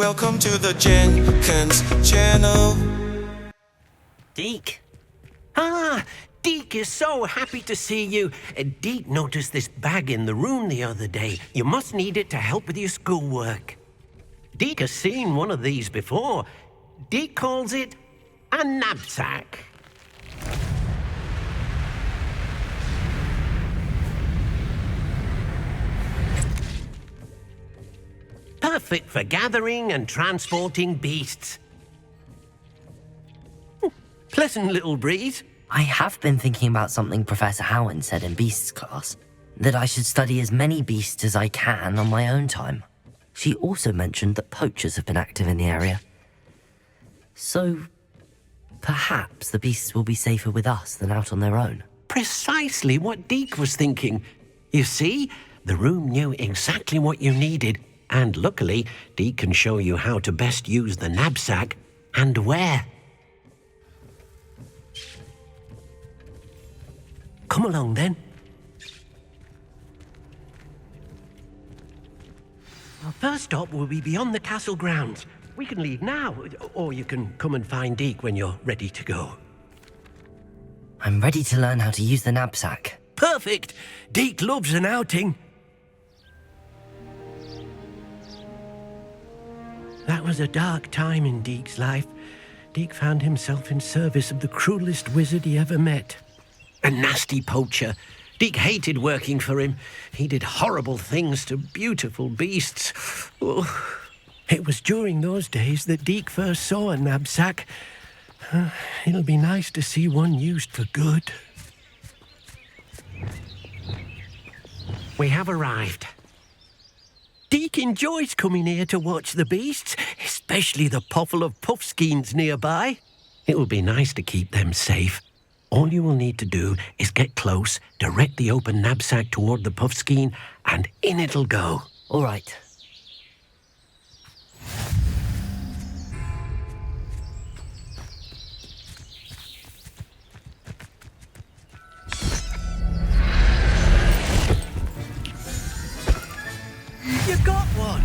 Welcome to the Jenkins channel. Deke. Ah, Deke is so happy to see you. Deke noticed this bag in the room the other day. You must need it to help with your schoolwork. Deke has seen one of these before. Deke calls it a Nab-Sack. Perfect for gathering and transporting beasts. Pleasant little breeze. I have been thinking about something Professor Howard said in Beasts class, that I should study as many beasts as I can on my own time. She also mentioned that poachers have been active in the area. So, perhaps the beasts will be safer with us than out on their own. Precisely what Deke was thinking. You see, the room knew exactly what you needed, and luckily, Deke can show you how to best use the Nab-Sack and where. Come along, then. Our first stop will be beyond the castle grounds. We can leave now, or you can come and find Deke when you're ready to go. I'm ready to learn how to use the Nab-Sack. Perfect! Deke loves an outing. That was a dark time in Deke's life. Deke found himself in service of the cruelest wizard he ever met. A nasty poacher. Deke hated working for him. He did horrible things to beautiful beasts. Oh. It was during those days that Deke first saw a Nab-Sack. It'll be nice to see one used for good. We have arrived. Deke enjoys coming here to watch the beasts, especially the poffle of puffskeins nearby. It will be nice to keep them safe. All you will need to do is get close, direct the open Nab-Sack toward the puffskein, and in it'll go. All right. You got one!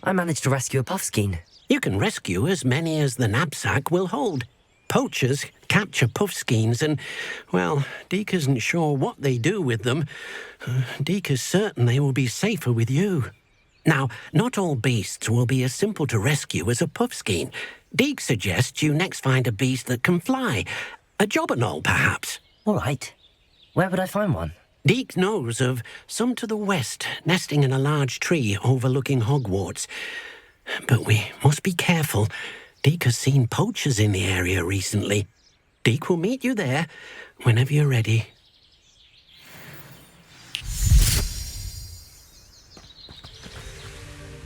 I managed to rescue a puffskein. You can rescue as many as the Nab-Sack will hold. Poachers capture puffskeins and, well, Deke isn't sure what they do with them. Deke is certain they will be safer with you. Now, not all beasts will be as simple to rescue as a puffskein. Deke suggests you next find a beast that can fly. A jobberknoll, perhaps. All right. Where would I find one? Deke knows of some to the west, nesting in a large tree overlooking Hogwarts. But we must be careful. Deke has seen poachers in the area recently. Deke will meet you there whenever you're ready.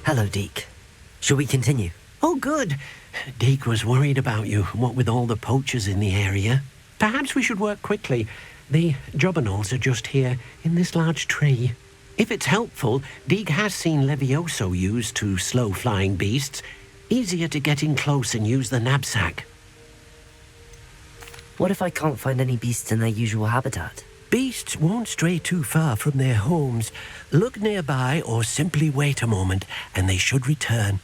Hello, Deke. Shall we continue? Oh, good. Deke was worried about you, what with all the poachers in the area. Perhaps we should work quickly. The jobberknolls are just here in this large tree. If it's helpful, Deke has seen Levioso used to slow flying beasts. Easier to get in close and use the Nab-Sack. What if I can't find any beasts in their usual habitat? Beasts won't stray too far from their homes. Look nearby or simply wait a moment and they should return.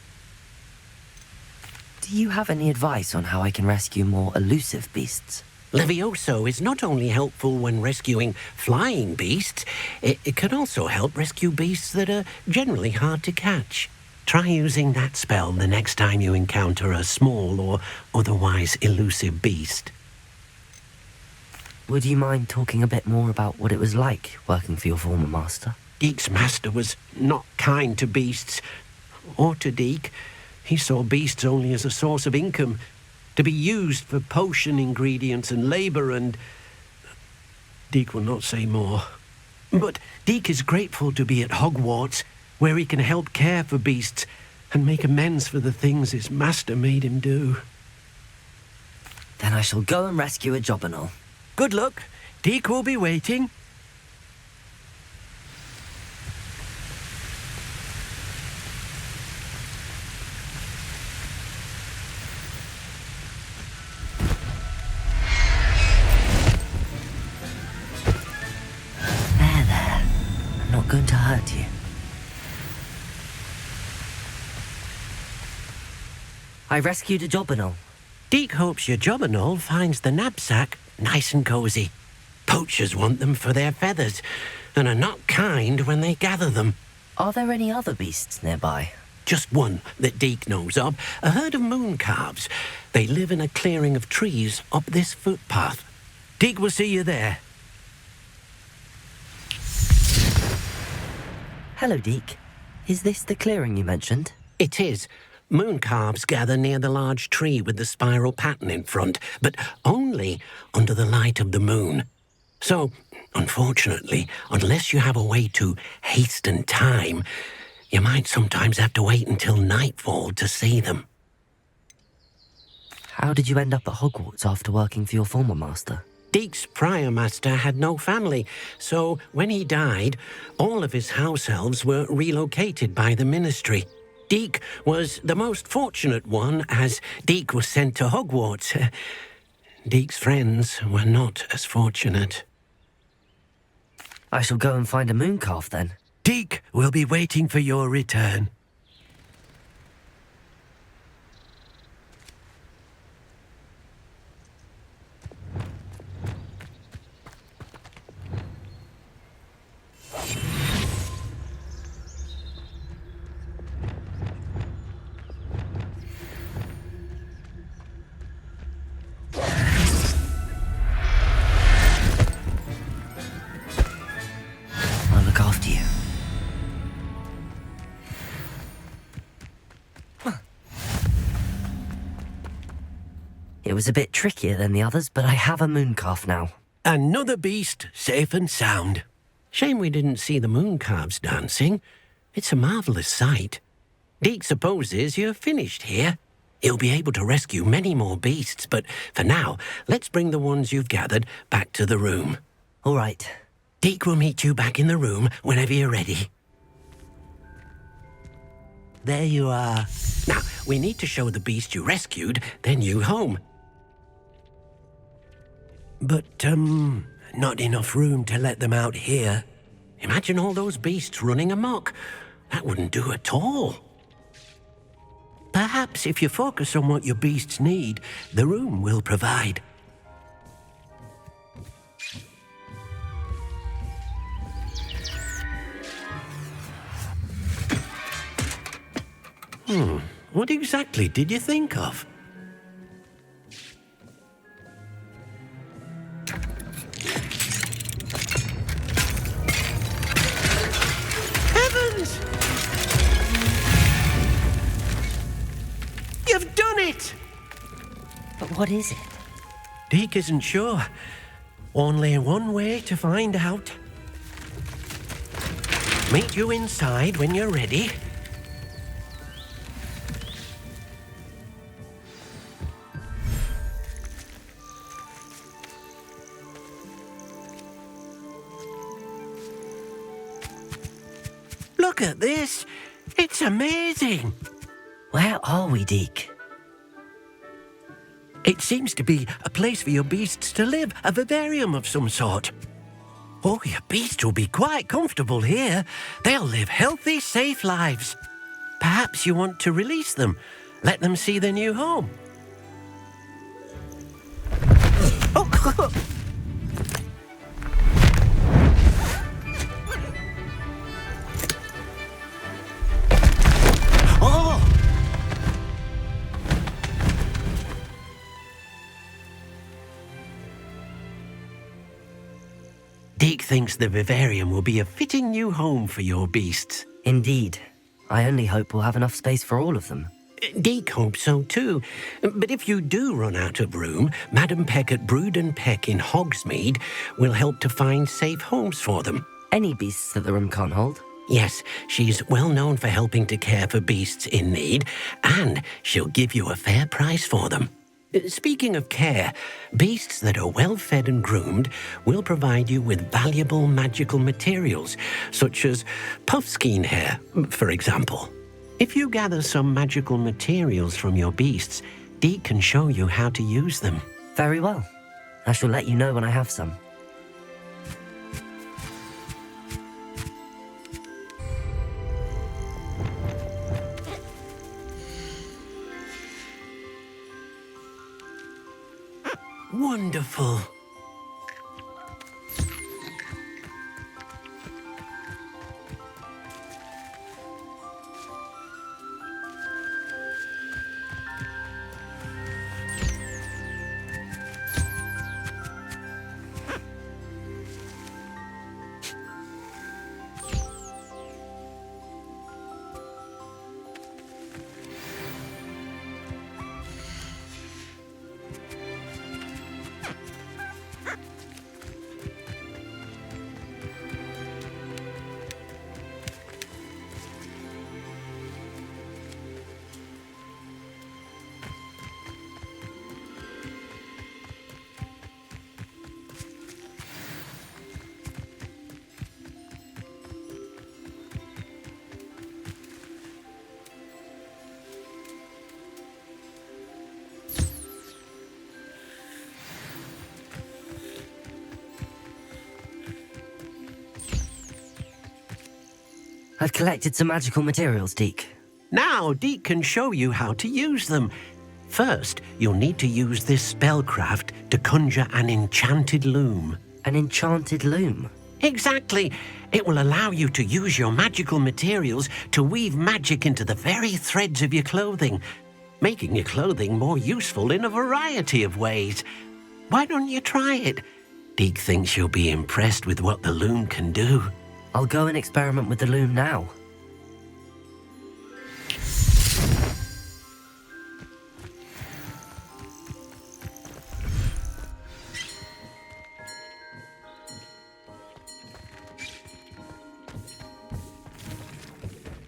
Do you have any advice on how I can rescue more elusive beasts? Levioso is not only helpful when rescuing flying beasts, it can also help rescue beasts that are generally hard to catch. Try using that spell the next time you encounter a small or otherwise elusive beast. Would you mind talking a bit more about what it was like working for your former master? Deke's master was not kind to beasts, or to Deke. He saw beasts only as a source of income, to be used for potion ingredients and labour, and Deke will not say more. But Deke is grateful to be at Hogwarts, where he can help care for beasts and make amends for the things his master made him do. Then I shall go and rescue a jobberknoll. Good luck. Deke will be waiting. Going to hurt you. I rescued a jobberknoll. Deke hopes your jobberknoll finds the Nab-Sack nice and cozy. Poachers want them for their feathers, and are not kind when they gather them. Are there any other beasts nearby? Just one that Deke knows of, a herd of moon calves. They live in a clearing of trees up this footpath. Deke will see you there. Hello, Deke. Is this the clearing you mentioned? It is. Moon calves gather near the large tree with the spiral pattern in front, but only under the light of the moon. So, unfortunately, unless you have a way to hasten time, you might sometimes have to wait until nightfall to see them. How did you end up at Hogwarts after working for your former master? Deke's prior master had no family, so when he died, all of his house elves were relocated by the ministry. Deke was the most fortunate one, as Deke was sent to Hogwarts. Deke's friends were not as fortunate. I shall go and find a moon calf then. Deke will be waiting for your return. I'll look after you. It was a bit trickier than the others, but I have a moon calf now. Another beast, safe and sound. Shame we didn't see the moon calves dancing. It's a marvellous sight. Deke supposes you're finished here. He'll be able to rescue many more beasts, but for now, let's bring the ones you've gathered back to the room. All right. Deke will meet you back in the room whenever you're ready. There you are. Now, we need to show the beast you rescued their new home. But, not enough room to let them out here. Imagine all those beasts running amok. That wouldn't do at all. Perhaps if you focus on what your beasts need, the room will provide. What exactly did you think of? Heavens! You've done it! But what is it? Deke isn't sure. Only one way to find out. Meet you inside when you're ready. Look at this. It's amazing. Where are we, Deke? It seems to be a place for your beasts to live, a vivarium of some sort. Oh, your beasts will be quite comfortable here. They'll live healthy, safe lives. Perhaps you want to release them. Let them see their new home. Oh! Deke thinks the vivarium will be a fitting new home for your beasts. Indeed. I only hope we'll have enough space for all of them. Deke hopes so too. But if you do run out of room, Madam Peck at Brood and Peck in Hogsmeade will help to find safe homes for them. Any beasts that the room can't hold? Yes, she's well known for helping to care for beasts in need, and she'll give you a fair price for them. Speaking of care, beasts that are well fed and groomed will provide you with valuable magical materials, such as puffskein hair, for example. If you gather some magical materials from your beasts, Deke can show you how to use them. Very well. I shall let you know when I have some. Wonderful. I've collected some magical materials, Deke. Now, Deke can show you how to use them. First, you'll need to use this spellcraft to conjure an enchanted loom. An enchanted loom? Exactly. It will allow you to use your magical materials to weave magic into the very threads of your clothing, making your clothing more useful in a variety of ways. Why don't you try it? Deke thinks you'll be impressed with what the loom can do. I'll go and experiment with the loom now.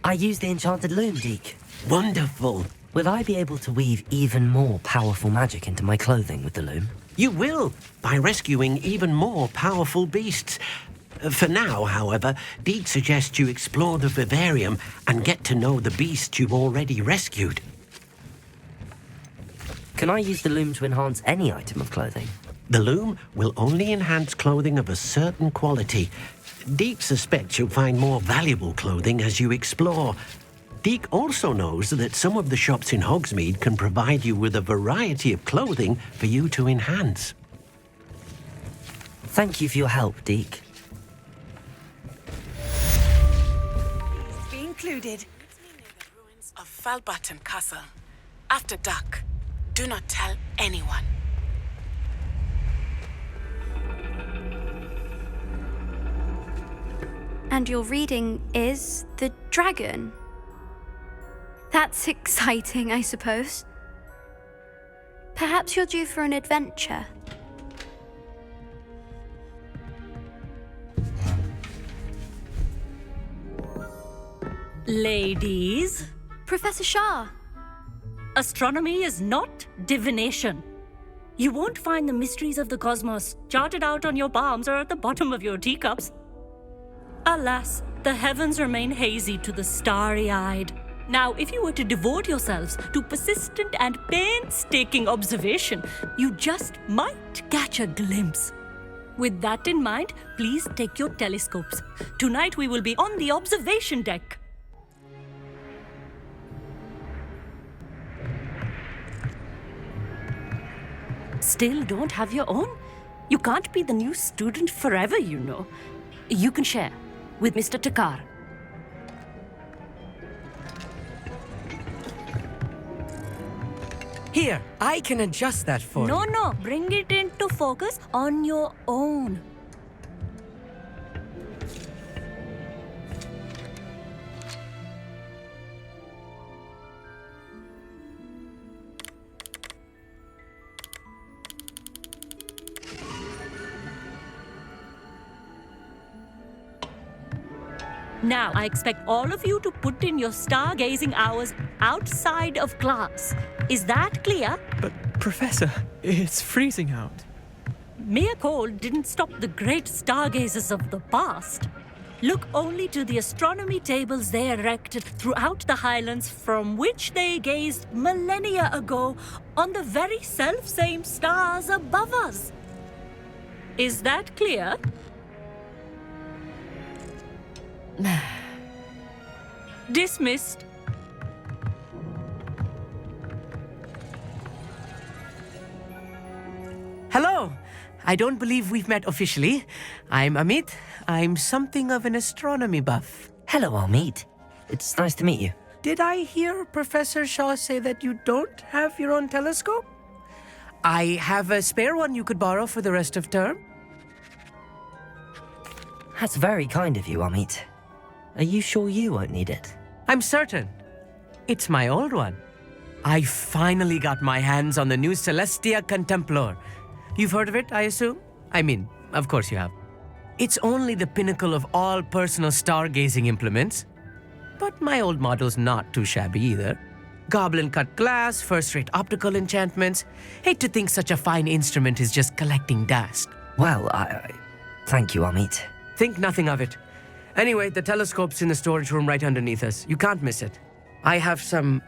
I used the enchanted loom, Deke. Wonderful. Will I be able to weave even more powerful magic into my clothing with the loom? You will, by rescuing even more powerful beasts. For now, however, Deke suggests you explore the vivarium and get to know the beasts you've already rescued. Can I use the loom to enhance any item of clothing? The loom will only enhance clothing of a certain quality. Deke suspects you'll find more valuable clothing as you explore. Deke also knows that some of the shops in Hogsmeade can provide you with a variety of clothing for you to enhance. Thank you for your help, Deke. Be included. Meet me near the ruins of Falbaton Castle. After dark. Do not tell anyone. And your reading is The Dragon. That's exciting, I suppose. Perhaps you're due for an adventure. Ladies, Professor Shah. astronomy is not divination. You won't find the mysteries of the cosmos charted out on your palms or at the bottom of your teacups. Alas, the heavens remain hazy to the starry-eyed. Now, if you were to devote yourselves to persistent and painstaking observation, you just might catch a glimpse. With that in mind, please take your telescopes. Tonight we will be on the observation deck. Still don't have your own? You can't be the new student forever, you know. You can share with Mr. Takar. Here, I can adjust that for you. No, bring it into focus on your own. Now, I expect all of you to put in your stargazing hours outside of class. Is that clear? But, Professor, it's freezing out. Mere cold didn't stop the great stargazers of the past. Look only to the astronomy tables they erected throughout the Highlands from which they gazed millennia ago on the very self-same stars above us. Is that clear? Dismissed. Hello, I don't believe we've met officially. I'm Amit. I'm something of an astronomy buff. Hello, Amit. It's nice to meet you. Did I hear Professor Shaw say that you don't have your own telescope? I have a spare one you could borrow for the rest of term. That's very kind of you, Amit. Are you sure you won't need it? I'm certain. It's my old one. I finally got my hands on the new Celestia Contemplar. You've heard of it, I assume? I mean, of course you have. It's only the pinnacle of all personal stargazing implements. But my old model's not too shabby either. Goblin-cut glass, first-rate optical enchantments. Hate to think such a fine instrument is just collecting dust. Well, I thank you, Amit. Think nothing of it. Anyway, the telescope's in the storage room right underneath us. You can't miss it. I have some,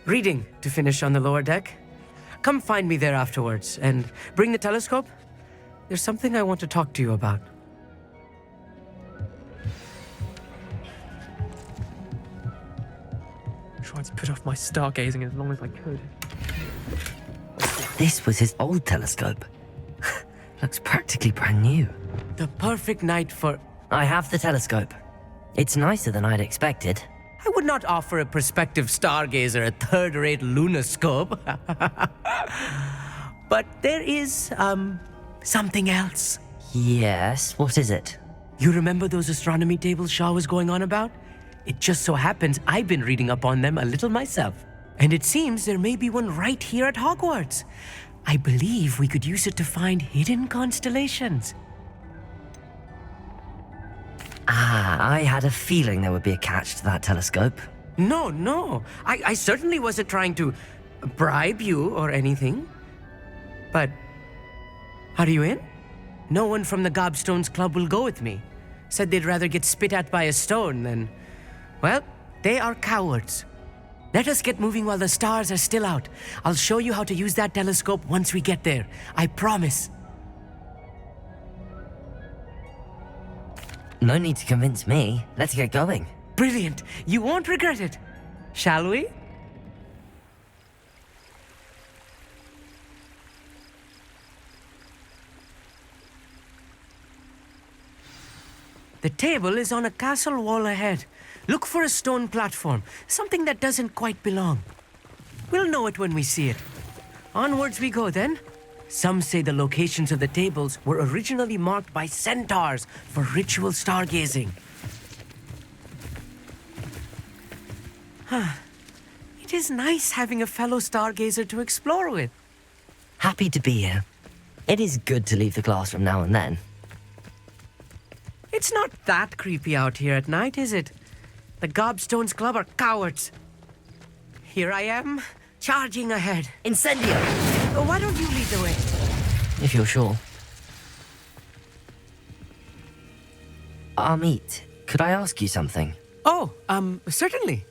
reading to finish on the lower deck. Come find me there afterwards, and bring the telescope. There's something I want to talk to you about. Tried to put off my stargazing as long as I could. This was his old telescope. Looks practically brand new. The perfect night for... I have the telescope. It's nicer than I'd expected. I would not offer a prospective stargazer a third-rate lunoscope. But there is, something else. Yes, what is it? You remember those astronomy tables Shaw was going on about? It just so happens I've been reading up on them a little myself. And it seems there may be one right here at Hogwarts. I believe we could use it to find hidden constellations. I had a feeling there would be a catch to that telescope. No. I certainly wasn't trying to bribe you or anything. But, are you in? No one from the Gobstones Club will go with me. Said they'd rather get spit at by a stone than... Well, they are cowards. Let us get moving while the stars are still out. I'll show you how to use that telescope once we get there. I promise. No need to convince me. Let's get going. Brilliant. You won't regret it. Shall we? The table is on a castle wall ahead. Look for a stone platform, something that doesn't quite belong. We'll know it when we see it. Onwards we go then. Some say the locations of the tables were originally marked by centaurs for ritual stargazing. It is nice having a fellow stargazer to explore with. Happy to be here. It is good to leave the classroom now and then. It's not that creepy out here at night, is it? The Gobstones Club are cowards. Here I am, charging ahead. Incendio! Why don't you lead the way? If you're sure. Amit, could I ask you something? Oh, certainly.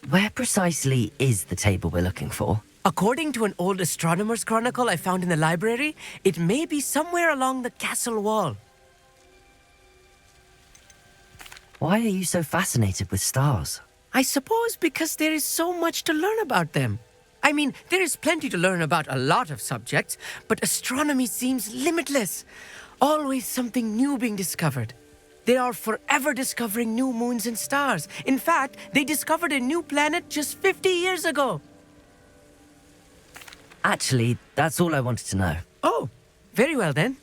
Where precisely is the table we're looking for? According to an old astronomer's chronicle I found in the library, it may be somewhere along the castle wall. Why are you so fascinated with stars? I suppose because there is so much to learn about them. I mean, there is plenty to learn about a lot of subjects, but astronomy seems limitless. Always something new being discovered. They are forever discovering new moons and stars. In fact, they discovered a new planet just 50 years ago. Actually, that's all I wanted to know. Oh, very well then.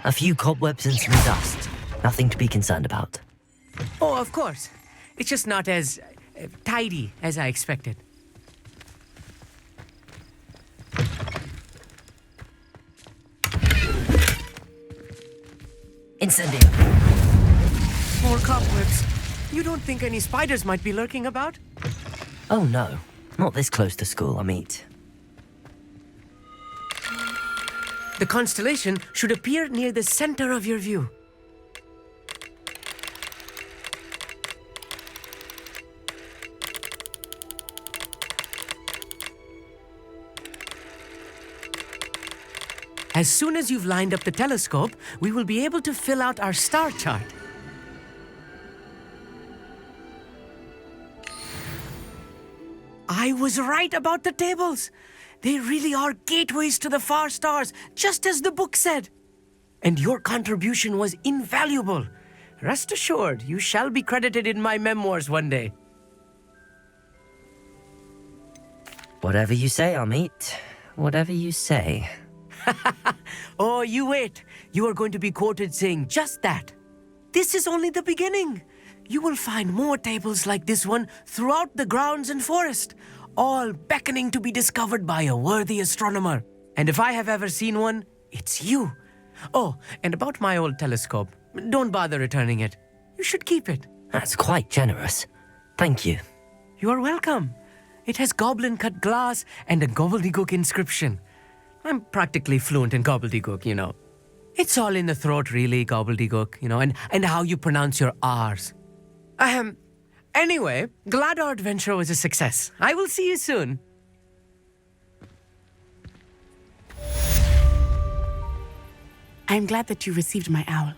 A few cobwebs and some dust. Nothing to be concerned about. Oh, of course. It's just not as tidy as I expected. Incendio! More cobwebs. You don't think any spiders might be lurking about? Oh no, not this close to school, Amit. The constellation should appear near the center of your view. As soon as you've lined up the telescope, we will be able to fill out our star chart. I was right about the tables. They really are gateways to the far stars, just as the book said. And your contribution was invaluable. Rest assured, you shall be credited in my memoirs one day. Whatever you say, Amit. Whatever you say. Oh, you wait. You are going to be quoted saying just that. This is only the beginning. You will find more tables like this one throughout the grounds and forest, all beckoning to be discovered by a worthy astronomer. And if I have ever seen one, it's you. Oh, and about my old telescope, don't bother returning it. You should keep it. That's quite generous. Thank you. You are welcome. It has goblin-cut glass and a gobbledygook inscription. I'm practically fluent in gobbledygook, you know. It's all in the throat, really, gobbledygook, you know, and how you pronounce your R's. Anyway, glad our adventure was a success. I will see you soon. I'm glad that you received my owl.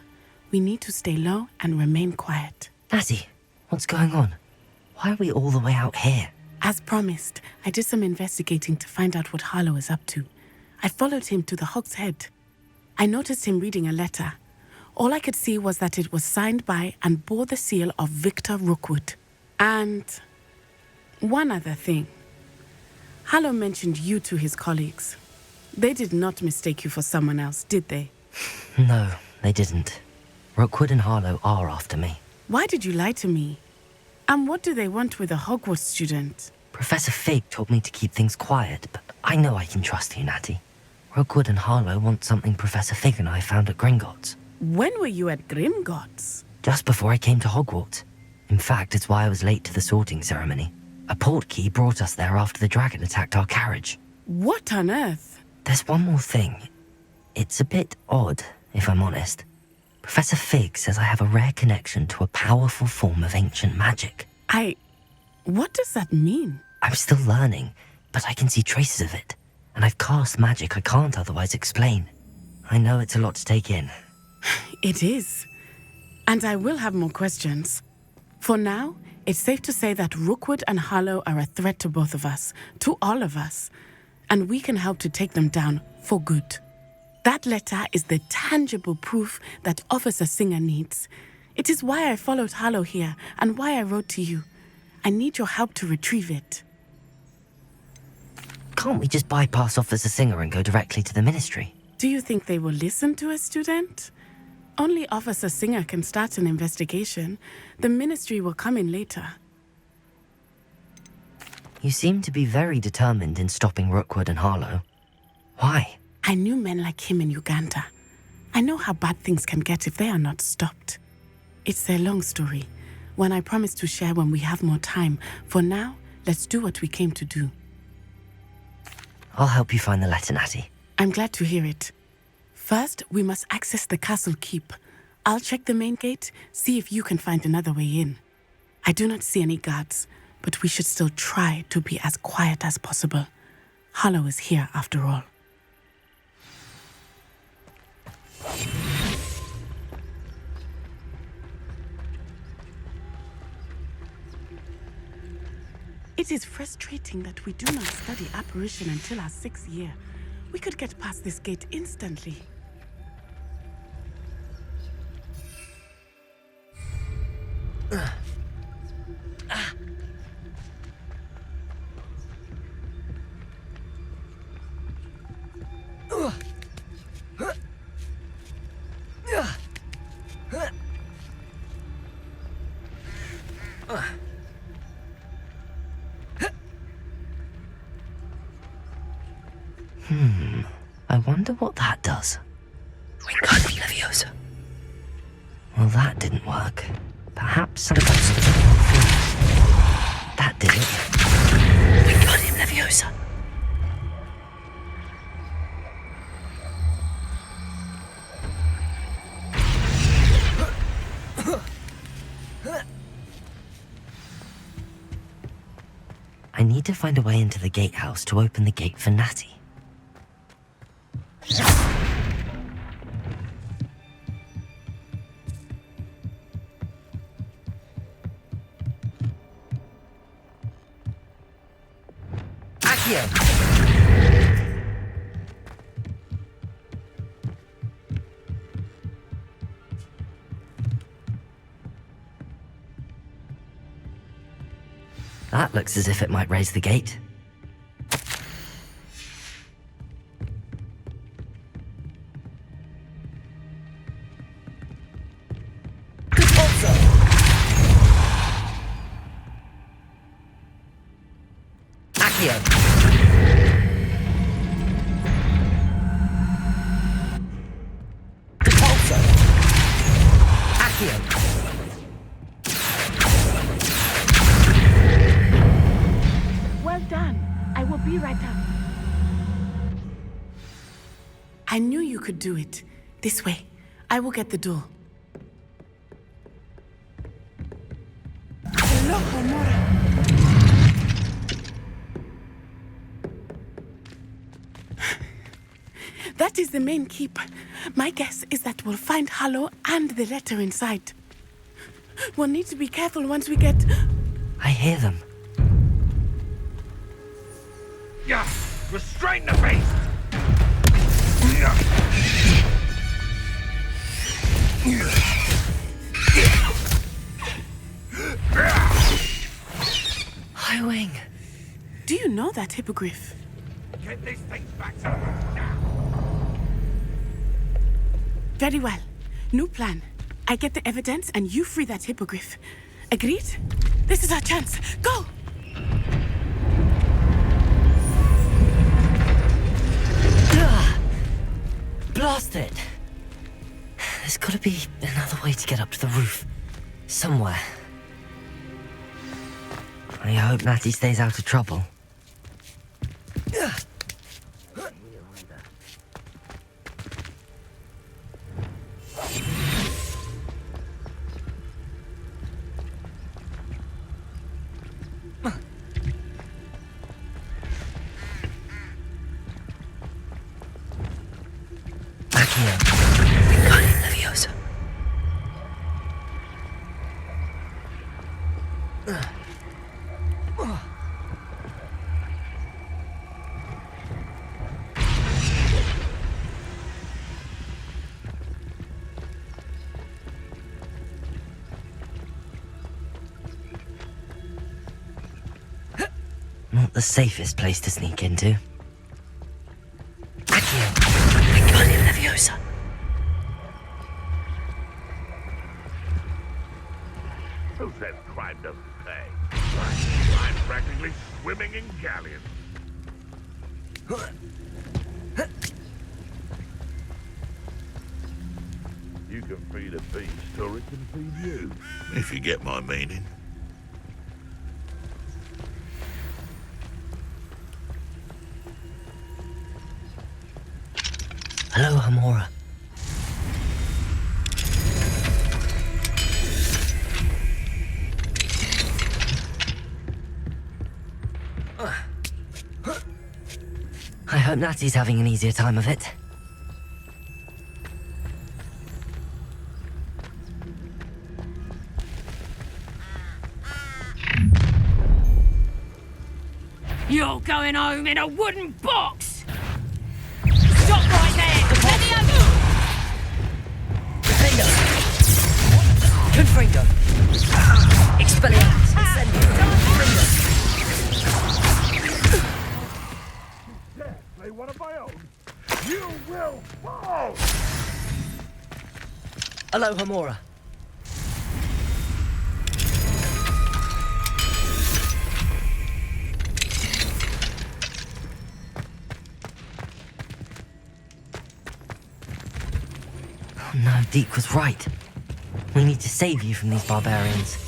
We need to stay low and remain quiet. Natty, what's going on? Why are we all the way out here? As promised, I did some investigating to find out what Harlow is up to. I followed him to the Hog's Head. I noticed him reading a letter. All I could see was that it was signed by and bore the seal of Victor Rookwood. And one other thing. Harlow mentioned you to his colleagues. They did not mistake you for someone else, did they? No, they didn't. Rookwood and Harlow are after me. Why did you lie to me? And what do they want with a Hogwarts student? Professor Fig told me to keep things quiet, but I know I can trust you, Natty. Rookwood and Harlow want something Professor Fig and I found at Gringotts. When were you at Gringotts? Just before I came to Hogwarts. In fact, it's why I was late to the sorting ceremony. A portkey brought us there after the dragon attacked our carriage. What on earth? There's one more thing. It's a bit odd, if I'm honest. Professor Fig says I have a rare connection to a powerful form of ancient magic. What does that mean? I'm still learning, but I can see traces of it. And I've cast magic I can't otherwise explain. I know it's a lot to take in. It is. And I will have more questions. For now, it's safe to say that Rookwood and Harlow are a threat to both of us, to all of us. And we can help to take them down for good. That letter is the tangible proof that Officer Singer needs. It is why I followed Harlow here and why I wrote to you. I need your help to retrieve it. Can't we just bypass Officer Singer and go directly to the Ministry? Do you think they will listen to a student? Only Officer Singer can start an investigation. The Ministry will come in later. You seem to be very determined in stopping Rookwood and Harlow. Why? I knew men like him in Uganda. I know how bad things can get if they are not stopped. It's a long story, one I promise to share when we have more time. For now, let's do what we came to do. I'll help you find the letter, Natty. I'm glad to hear it. First, we must access the castle keep. I'll check the main gate, see if you can find another way in. I do not see any guards, but we should still try to be as quiet as possible. Harlow is here after all. It is frustrating that we do not study apparition until our 6th year. We could get past this gate instantly. I wonder what that does. Wingardium Leviosa. Well, that didn't work. Perhaps something... That did it. Wingardium Leviosa. I need to find a way into the gatehouse to open the gate for Natty. That looks as if it might raise the gate. Well done. I will be right up. I knew you could do it. This way. I will get the door. Hello, Homura. That is the main keep. My guess is that we'll find Hollow and the letter inside. We'll need to be careful once we get... I hear them. Yeah, restrain the beast! Highwing. Do you know that hippogriff? Get these things back to us now! Very well. New plan. I get the evidence and you free that hippogriff. Agreed? This is our chance. Go! Blast it! There's gotta be another way to get up to the roof. Somewhere. I hope Natty stays out of trouble. Not the safest place to sneak into. Accio! Wingardium Leviosa! Who says crime doesn't pay? I'm practically swimming in galleons. You can feed a beast, or it can feed you. If you get my meaning. Hello, Hamora. I hope Natty's having an easier time of it. You're going home in a wooden box! Stop right there! Let me over! Confringo! Expelliarmus! Incendio! Play one of my own. You will fall! Hello, Hamora. Oh no, Deke was right. We need to save you from these barbarians.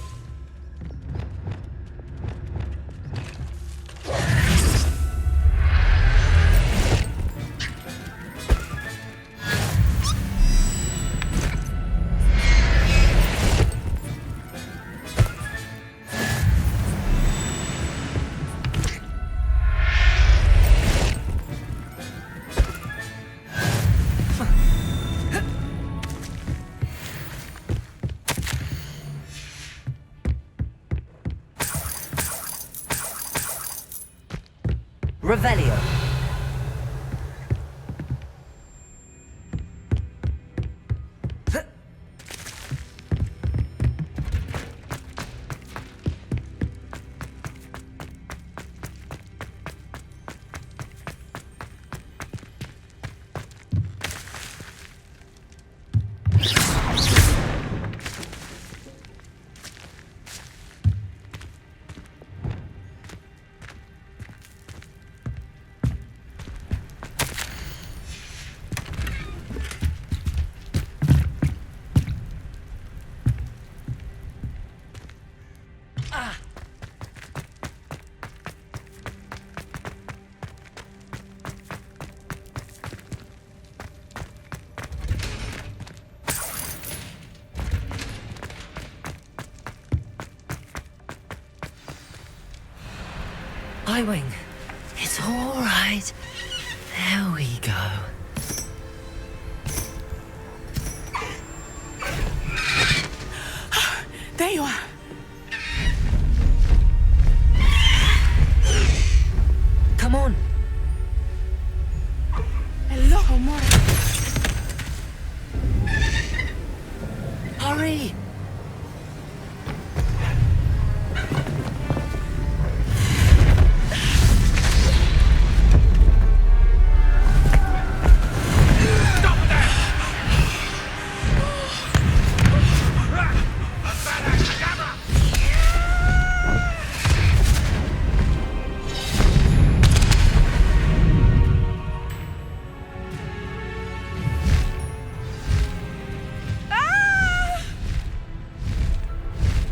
Revelio. Highwing, it's all right. There we go. There you are. Come on. Hello, Homura. Hurry!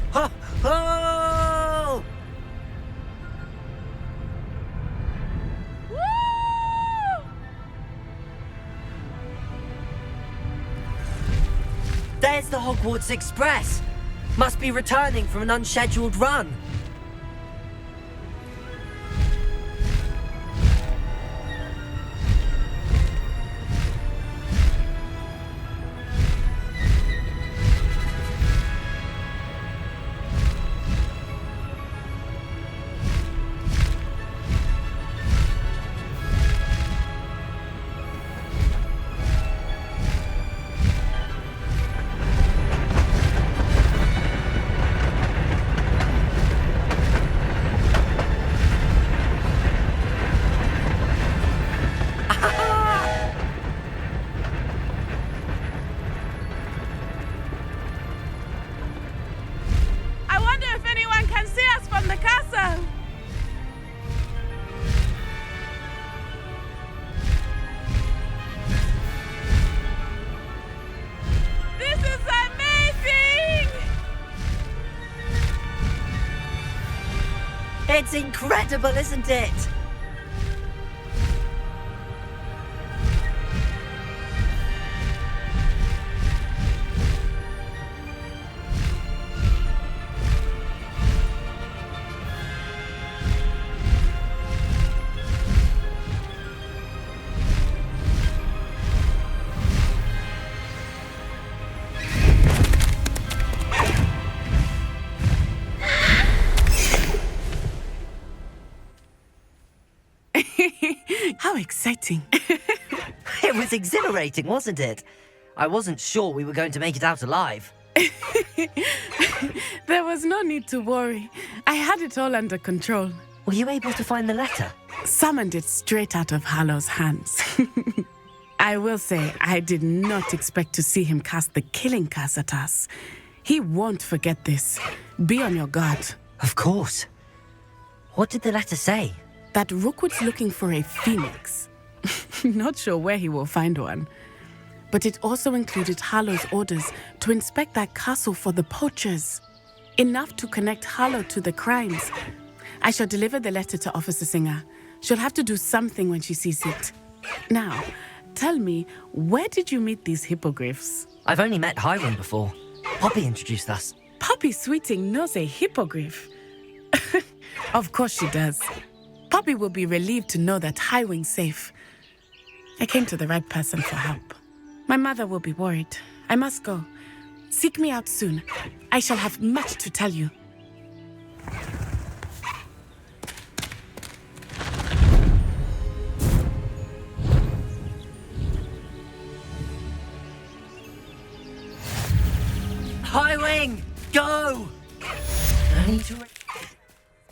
Oh! There's the Hogwarts Express. Must be returning from an unscheduled run. I wonder if anyone can see us from the castle. This is amazing! It's incredible, isn't it? How exciting. It was exhilarating, wasn't it? I wasn't sure we were going to make it out alive. There was no need to worry. I had it all under control. Were you able to find the letter? Summoned it straight out of Hallow's hands. I will say, I did not expect to see him cast the killing curse at us. He won't forget this. Be on your guard. Of course. What did the letter say? That Rookwood's looking for a phoenix. Not sure where he will find one. But it also included Hallow's orders to inspect that castle for the poachers. Enough to connect Hallow to the crimes. I shall deliver the letter to Officer Singer. She'll have to do something when she sees it. Now, tell me, where did you meet these hippogriffs? I've only met Highwing before. Poppy introduced us. Poppy Sweeting knows a hippogriff. Of course she does. Poppy will be relieved to know that Highwing's safe. I came to the right person for help. My mother will be worried. I must go. Seek me out soon. I shall have much to tell you. High Wing, go! I need to...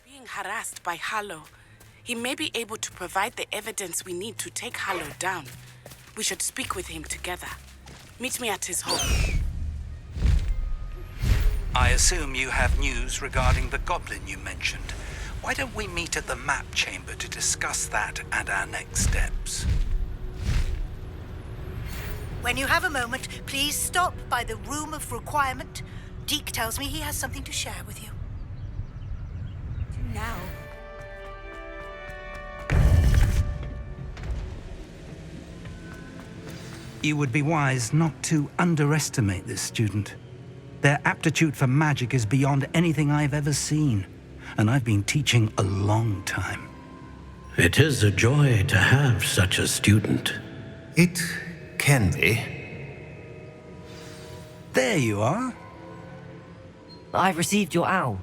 Being harassed by Hallow. He may be able to provide the evidence we need to take Hallow down. We should speak with him together. Meet me at his home. I assume you have news regarding the goblin you mentioned. Why don't we meet at the map chamber to discuss that and our next steps? When you have a moment, please stop by the Room of Requirement. Deke tells me he has something to share with you. Now. You would be wise not to underestimate this student. Their aptitude for magic is beyond anything I've ever seen, and I've been teaching a long time. It is a joy to have such a student. It can be. There you are. I received your owl.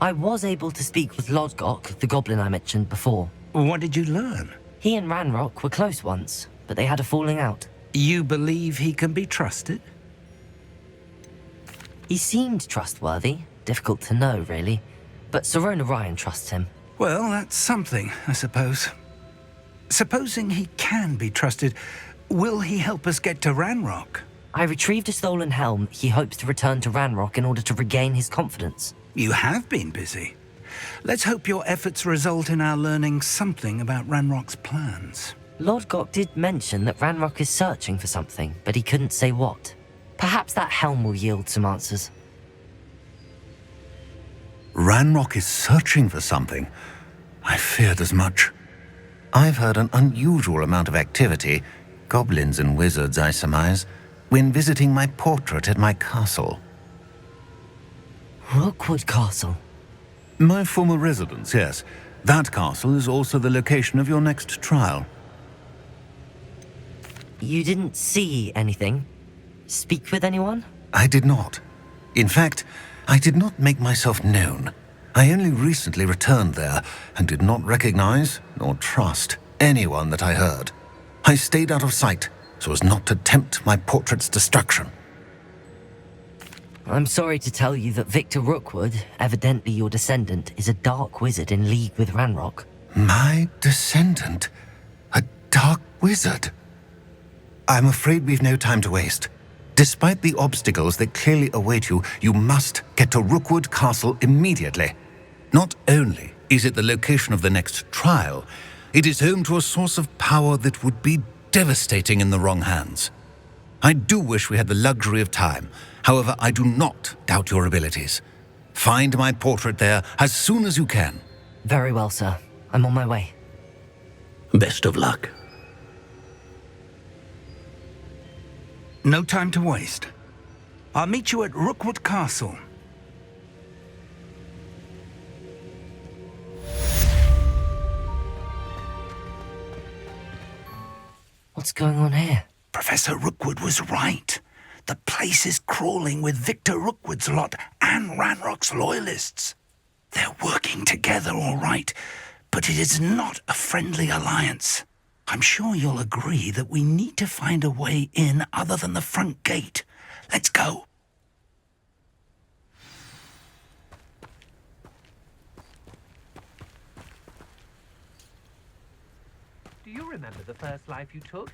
I was able to speak with Lodgok, the goblin I mentioned before. What did you learn? He and Ranrock were close once, but they had a falling out. You believe he can be trusted? He seemed trustworthy. Difficult to know, really. But Serona Ryan trusts him. Well, that's something, I suppose. Supposing he can be trusted, will he help us get to Ranrock? I retrieved a stolen helm. He hopes to return to Ranrock in order to regain his confidence. You have been busy. Let's hope your efforts result in our learning something about Ranrock's plans. Lodgok did mention that Ranrock is searching for something, but he couldn't say what. Perhaps that helm will yield some answers. Ranrock is searching for something. I feared as much. I've heard an unusual amount of activity, goblins and wizards, I surmise, when visiting my portrait at my castle. Rookwood Castle? My former residence, yes. That castle is also the location of your next trial. You didn't see anything? Speak with anyone? I did not. In fact, I did not make myself known. I only recently returned there and did not recognize nor trust anyone that I heard. I stayed out of sight so as not to tempt my portrait's destruction. I'm sorry to tell you that Victor Rookwood, evidently your descendant, is a dark wizard in league with Ranrock. My descendant? A dark wizard? I'm afraid we've no time to waste. Despite the obstacles that clearly await you, you must get to Rookwood Castle immediately. Not only is it the location of the next trial, it is home to a source of power that would be devastating in the wrong hands. I do wish we had the luxury of time. However, I do not doubt your abilities. Find my portrait there as soon as you can. Very well, sir. I'm on my way. Best of luck. No time to waste. I'll meet you at Rookwood Castle. What's going on here? Professor Rookwood was right. The place is crawling with Victor Rookwood's lot and Ranrock's loyalists. They're working together all right, but it is not a friendly alliance. I'm sure you'll agree that we need to find a way in other than the front gate. Let's go. Do you remember the first life you took?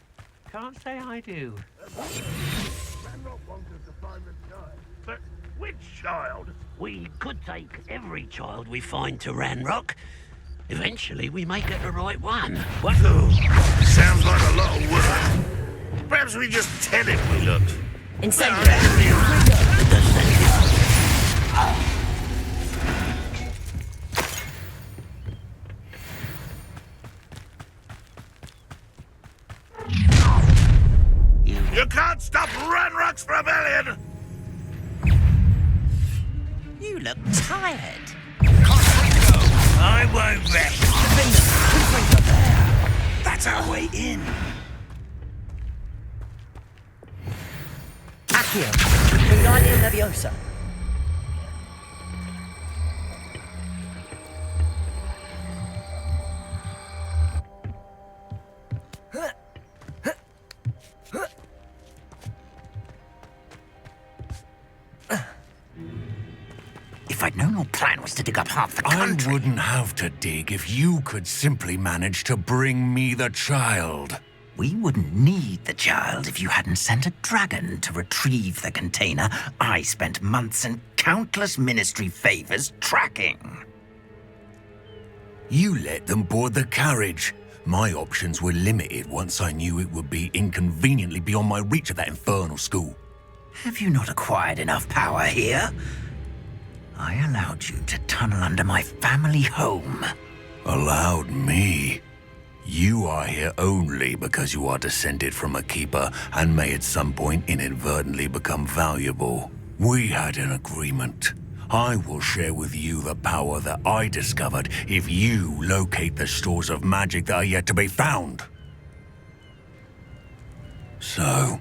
Can't say I do. Ranrock wanted to find the child. But which child? We could take every child we find to Ranrock. Eventually, we may get the right one. What? Sounds like a lot of work. Perhaps we just tell him we looked. You can't stop Ranrock's rebellion! You look tired. I won't rest. That's our way in. Accio, Wingardium Leviosa. to dig up half the I country. wouldn't have to dig if you could simply manage to bring me the child. We wouldn't need the child if you hadn't sent a dragon to retrieve the container I spent months and countless ministry favors tracking. You let them board the carriage. My options were limited once I knew it would be inconveniently beyond my reach at that infernal school. Have you not acquired enough power here? I allowed you to tunnel under my family home. Allowed me? You are here only because you are descended from a keeper and may at some point inadvertently become valuable. We had an agreement. I will share with you the power that I discovered if you locate the stores of magic that are yet to be found. So,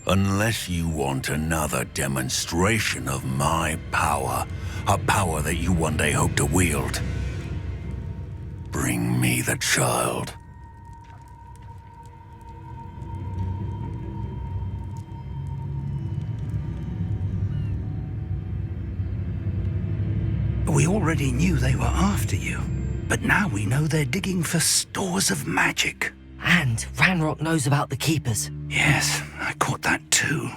unless you want another demonstration of my power, a power that you one day hope to wield, bring me the child. We already knew they were after you, but now we know they're digging for stores of magic. And Ranrock knows about the Keepers. Yes, I caught that too.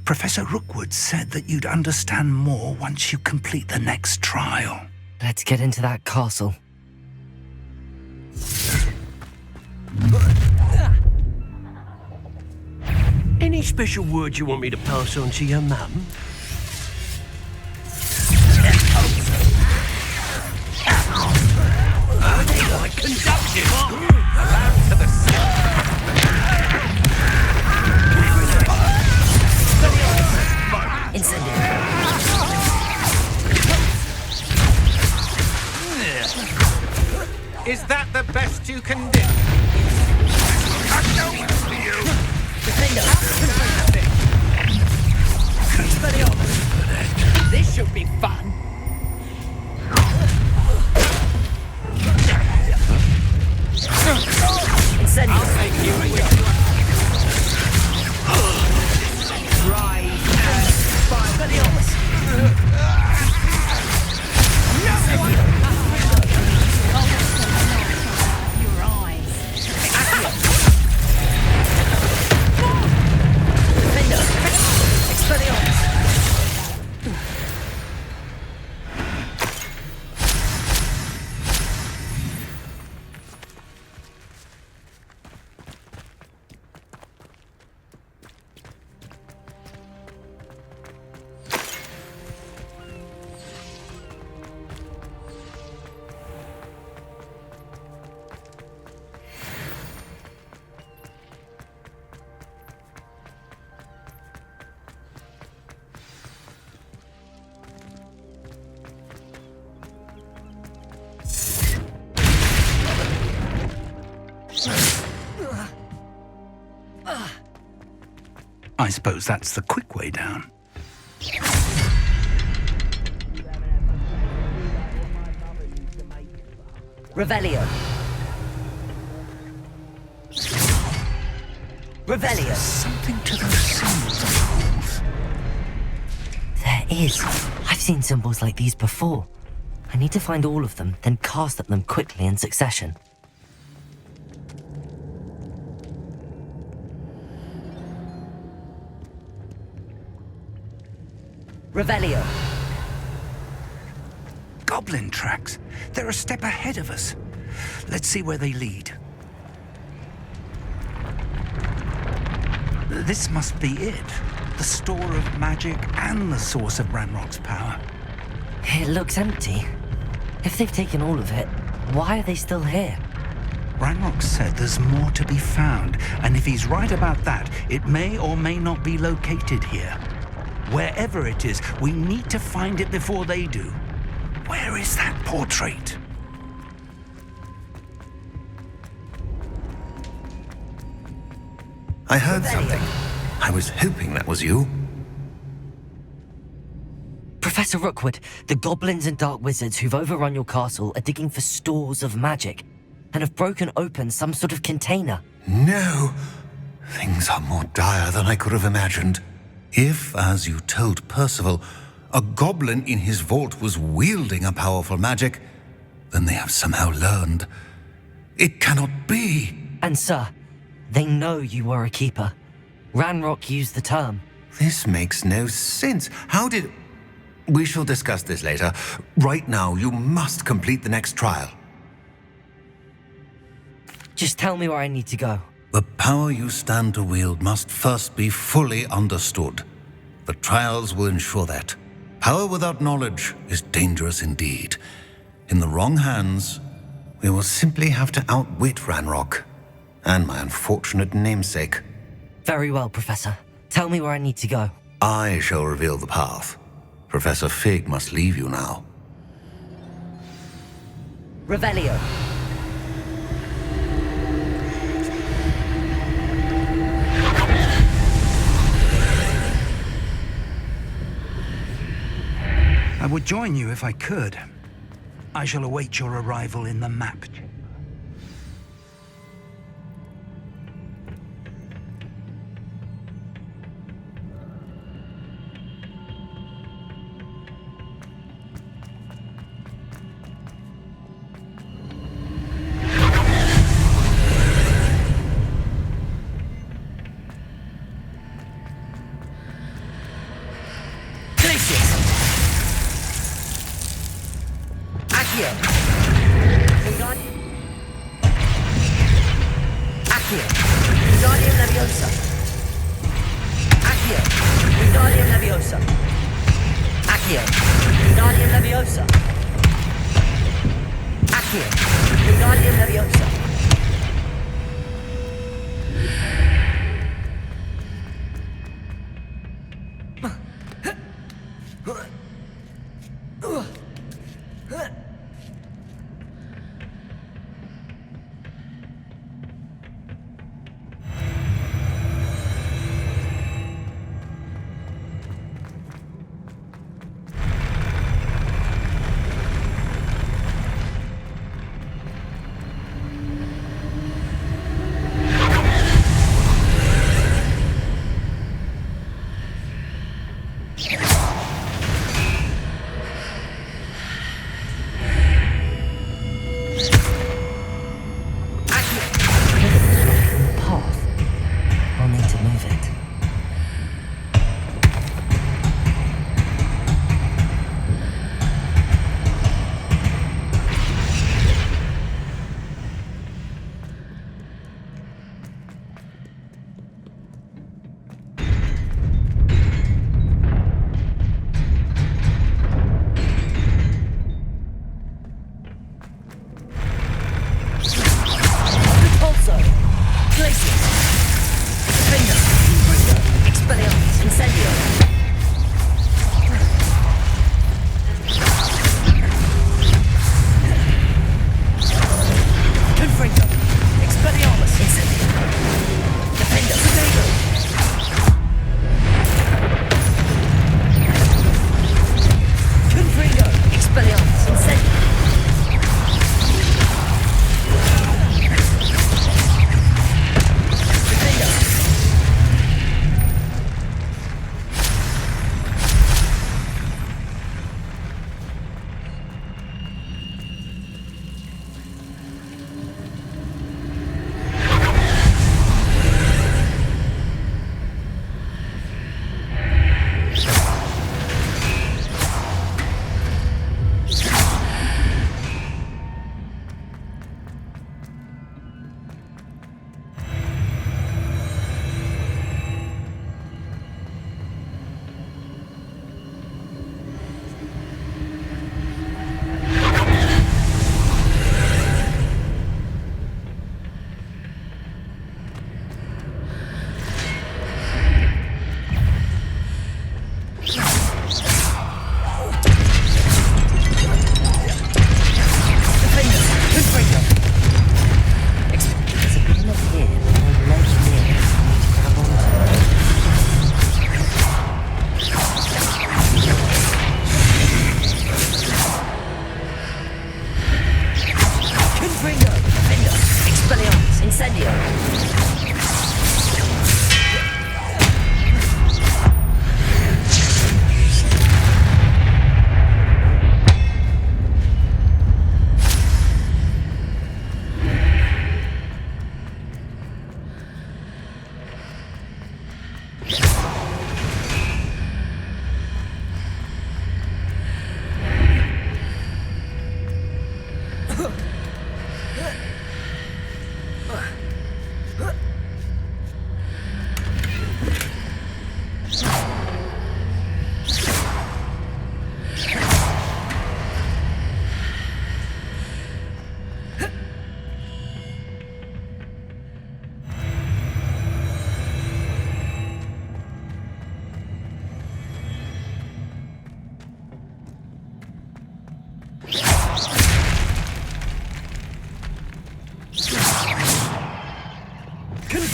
Professor Rookwood said that you'd understand more once you complete the next trial. Let's get into that castle. Any special words you want me to pass on to your mum? I conduct him around to the Is that the best you can do? This should be fun. I'll take you with you. Rise and fight. Your eyes. Defender! Expelliarmus! I suppose that's the quick way down. Revelio. Revelio. Something to those symbols. There is. I've seen symbols like these before. I need to find all of them, then cast at them quickly in succession. Revelio. Goblin tracks. They're a step ahead of us. Let's see where they lead. This must be it. The store of magic and the source of Ranrock's power. It looks empty. If they've taken all of it, why are they still here? Ranrock said there's more to be found, and if he's right about that, it may or may not be located here. Wherever it is, we need to find it before they do. Where is that portrait? I heard something. I was hoping that was you. Professor Rookwood, the goblins and dark wizards who've overrun your castle are digging for stores of magic and have broken open some sort of container. No! Things are more dire than I could have imagined. If, as you told Percival, a goblin in his vault was wielding a powerful magic, then they have somehow learned. It cannot be. And sir, they know you were a keeper. Ranrock used the term. This makes no sense. How did... We shall discuss this later. Right now, you must complete the next trial. Just tell me where I need to go. The power you stand to wield must first be fully understood. The trials will ensure that. Power without knowledge is dangerous indeed. In the wrong hands, we will simply have to outwit Ranrock and my unfortunate namesake. Very well, Professor. Tell me where I need to go. I shall reveal the path. Professor Fig must leave you now. Revelio. I would join you if I could. I shall await your arrival in the map chamber.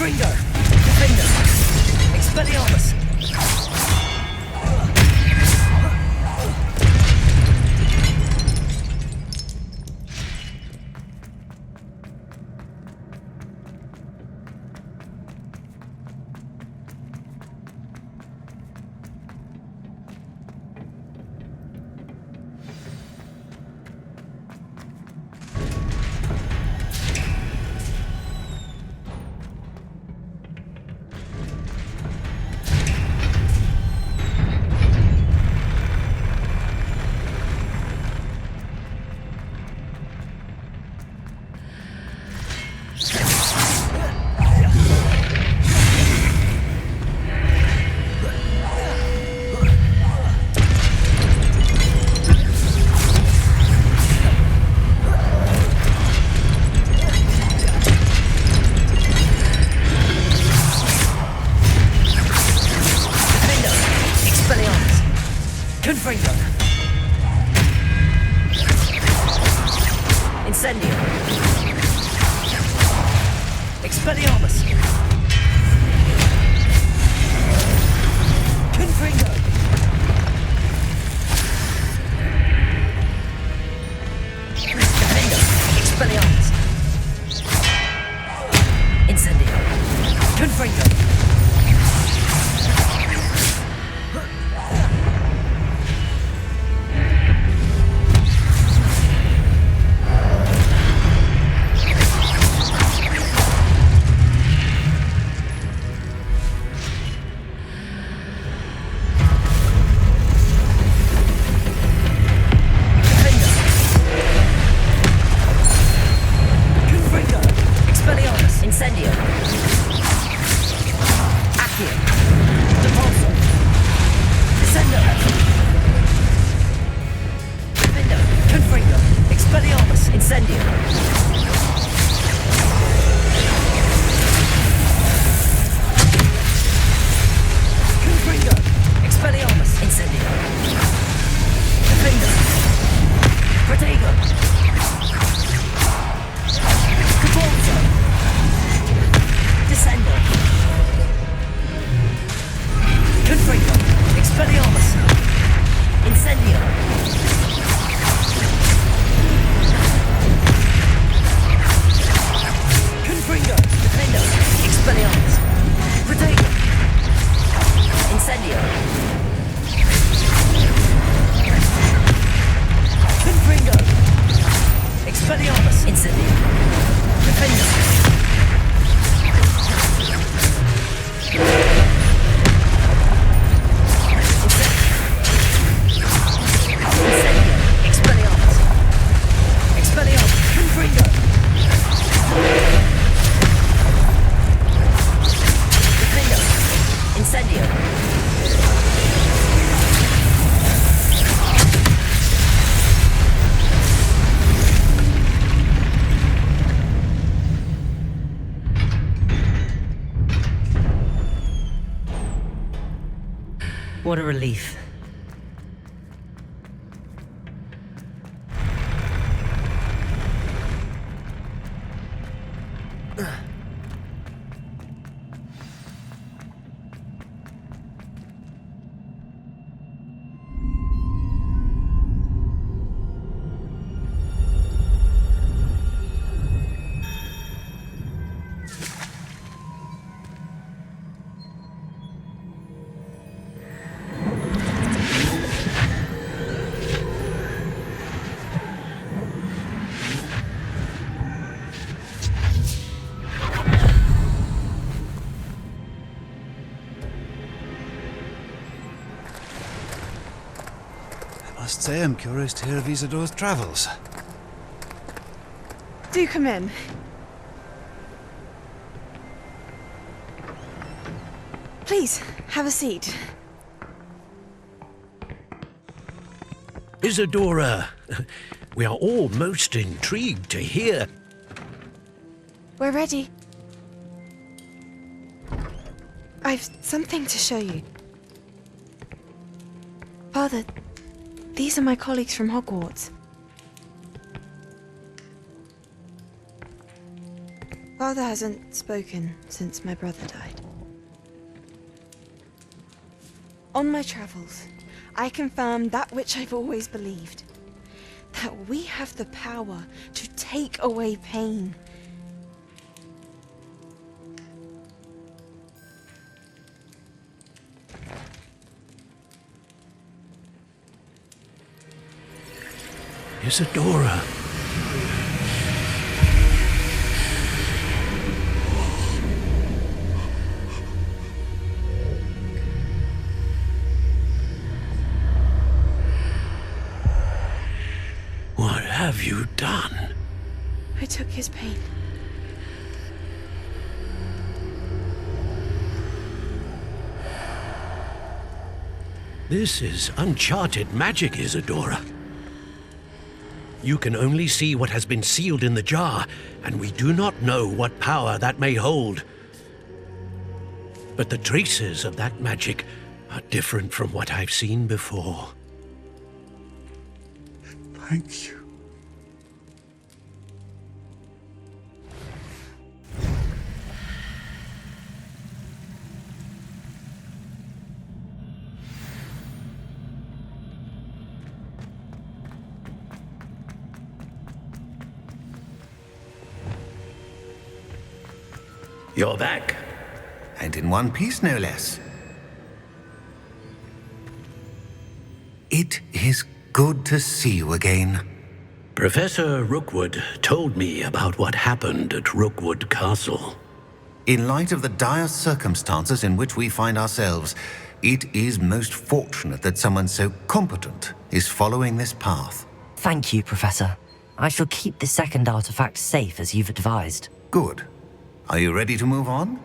Confringo! Defender! Expelliarmus! What a relief. I must say I'm curious to hear of Isadore's travels. Do come in. Please, have a seat. Isadora, we are all most intrigued to hear. We're ready. I've something to show you. Father, these are my colleagues from Hogwarts. Father hasn't spoken since my brother died. On my travels, I confirmed that which I've always believed. That we have the power to take away pain. Isadora. What have you done? I took his pain. This is uncharted magic, Isadora. You can only see what has been sealed in the jar, and we do not know what power that may hold. But the traces of that magic are different from what I've seen before. Thank you. You're back. And in one piece, no less. It is good to see you again. Professor Rookwood told me about what happened at Rookwood Castle. In light of the dire circumstances in which we find ourselves, it is most fortunate that someone so competent is following this path. Thank you, Professor. I shall keep the second artifact safe as you've advised. Good. Are you ready to move on?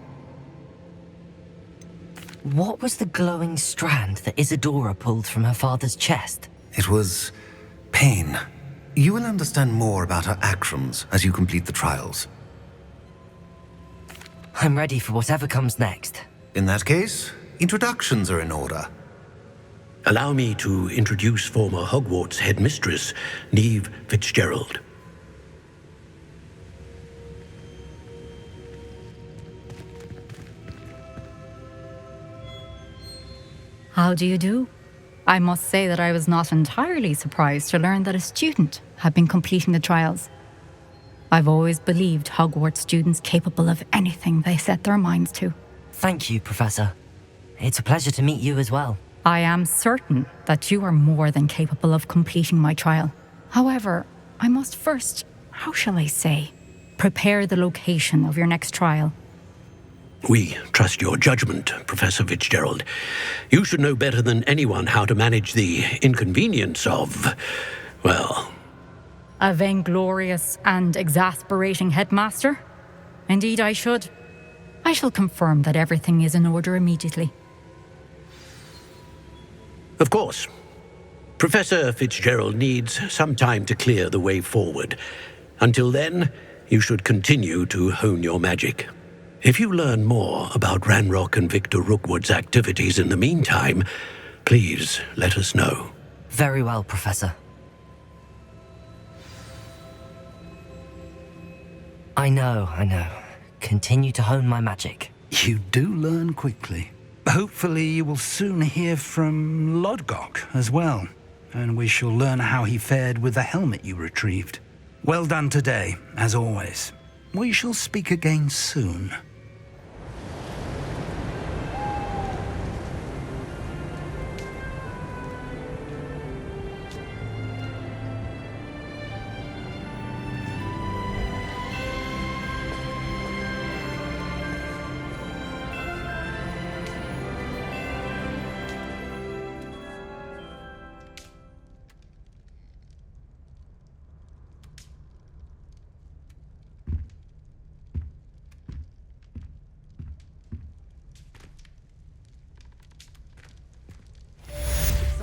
What was the glowing strand that Isadora pulled from her father's chest? It was pain. You will understand more about her actions as you complete the trials. I'm ready for whatever comes next. In that case, introductions are in order. Allow me to introduce former Hogwarts headmistress, Neve Fitzgerald. How do you do? I must say that I was not entirely surprised to learn that a student had been completing the trials. I've always believed Hogwarts students capable of anything they set their minds to. Thank you, Professor. It's a pleasure to meet you as well. I am certain that you are more than capable of completing my trial. However, I must first, how shall I say, prepare the location of your next trial. We trust your judgment, Professor Fitzgerald. You should know better than anyone how to manage the inconvenience of, well... A vainglorious and exasperating headmaster? Indeed I should. I shall confirm that everything is in order immediately. Of course. Professor Fitzgerald needs some time to clear the way forward. Until then, you should continue to hone your magic. If you learn more about Ranrock and Victor Rookwood's activities in the meantime, please let us know. Very well, Professor. I know. Continue to hone my magic. You do learn quickly. Hopefully you will soon hear from Lodgok as well, and we shall learn how he fared with the helmet you retrieved. Well done today, as always. We shall speak again soon.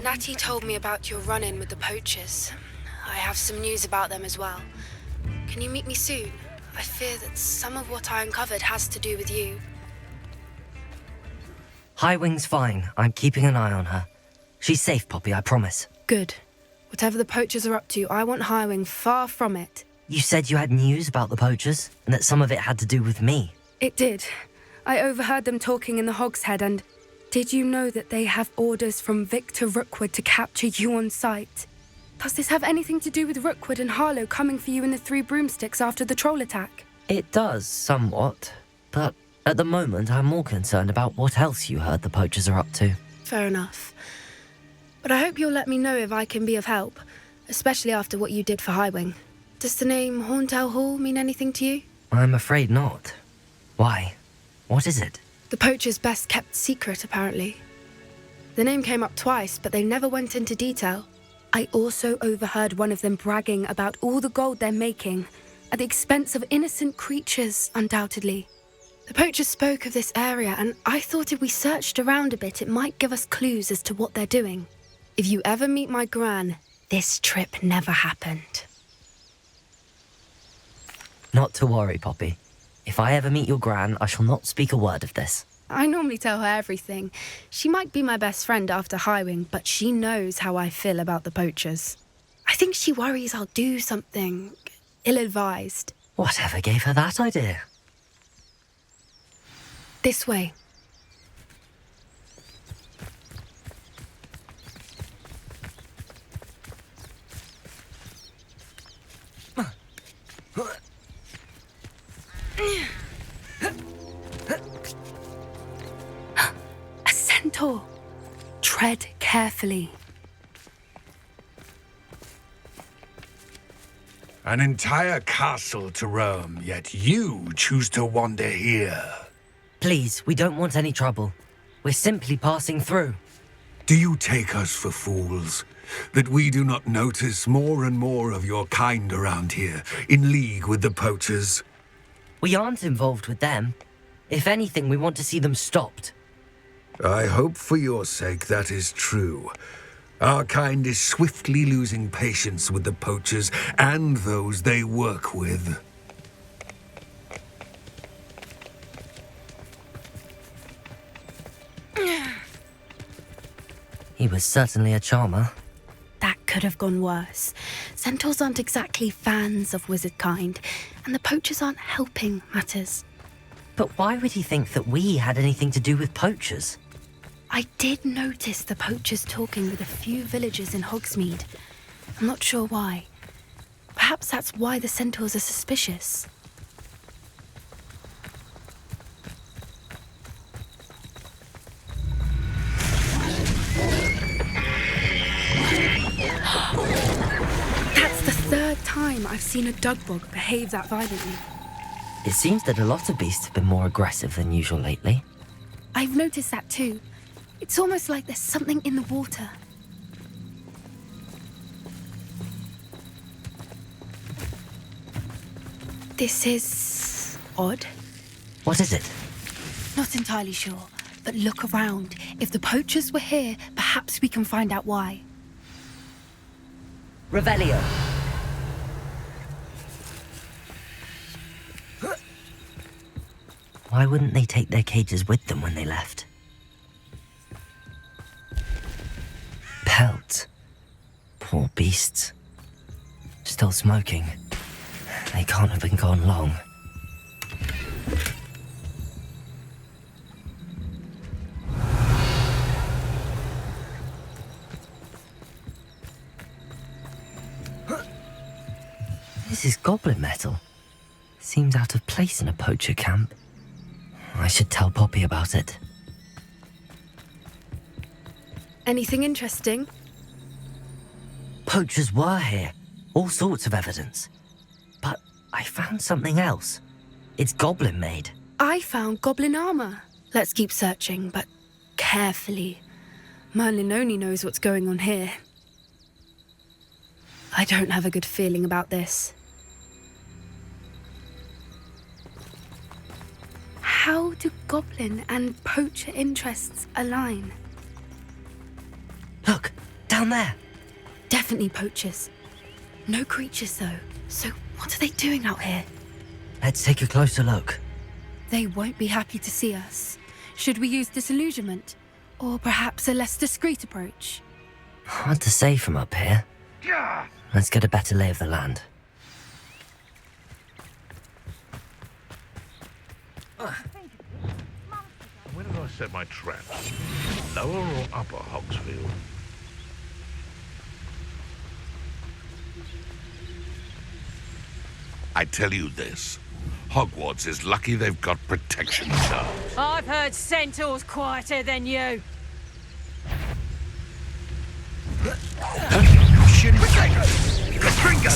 Natty told me about your run-in with the poachers. I have some news about them as well. Can you meet me soon? I fear that some of what I uncovered has to do with you. Highwing's fine. I'm keeping an eye on her. She's safe, Poppy, I promise. Good. Whatever the poachers are up to, I want Highwing far from it. You said you had news about the poachers, and that some of it had to do with me. It did. I overheard them talking in the Hogshead, and did you know that they have orders from Victor Rookwood to capture you on sight? Does this have anything to do with Rookwood and Harlow coming for you in the Three Broomsticks after the troll attack? It does, somewhat. But at the moment, I'm more concerned about what else you heard the poachers are up to. Fair enough. But I hope you'll let me know if I can be of help, especially after what you did for Highwing. Does the name Horntail Hall mean anything to you? I'm afraid not. Why? What is it? The poacher's best kept secret, apparently. The name came up twice, but they never went into detail. I also overheard one of them bragging about all the gold they're making, at the expense of innocent creatures, undoubtedly. The poacher spoke of this area, and I thought if we searched around a bit, it might give us clues as to what they're doing. If you ever meet my gran, this trip never happened. Not to worry, Poppy. If I ever meet your gran, I shall not speak a word of this. I normally tell her everything. She might be my best friend after Highwing, but she knows how I feel about the poachers. I think she worries I'll do something ill-advised. Whatever gave her that idea? This way. A centaur. Tread carefully. An entire castle to roam, yet you choose to wander here. Please, we don't want any trouble. We're simply passing through. Do you take us for fools? That we do not notice more and more of your kind around here, in league with the poachers? We aren't involved with them. If anything, we want to see them stopped. I hope for your sake that is true. Our kind is swiftly losing patience with the poachers and those they work with. He was certainly a charmer. That could have gone worse. Centaurs aren't exactly fans of wizard kind, and the poachers aren't helping matters. But why would he think that we had anything to do with poachers? I did notice the poachers talking with a few villagers in Hogsmeade. I'm not sure why. Perhaps that's why the centaurs are suspicious. That's the third time I've seen a dugbog behave that violently. It seems that a lot of beasts have been more aggressive than usual lately. I've noticed that too. It's almost like there's something in the water. This is odd. What is it? Not entirely sure, but look around. If the poachers were here, perhaps we can find out why. Revelio. Why wouldn't they take their cages with them when they left? Pelt. Poor beasts. Still smoking. They can't have been gone long. This is goblin metal. Seems out of place in a poacher camp. I should tell Poppy about it. Anything interesting? Poachers were here. All sorts of evidence. But I found something else. It's goblin made. I found goblin armor. Let's keep searching, but carefully. Merlin only knows what's going on here. I don't have a good feeling about this. How do goblin and poacher interests align? Look, down there. Definitely poachers. No creatures, though. So what are they doing out here? Let's take a closer look. They won't be happy to see us. Should we use disillusionment? Or perhaps a less discreet approach? Hard to say from up here. Let's get a better lay of the land. Where did I set my traps? Lower or upper Hogsfield? I tell you this. Hogwarts is lucky they've got protection charms. I've heard Centaur's quieter than you. Gringo!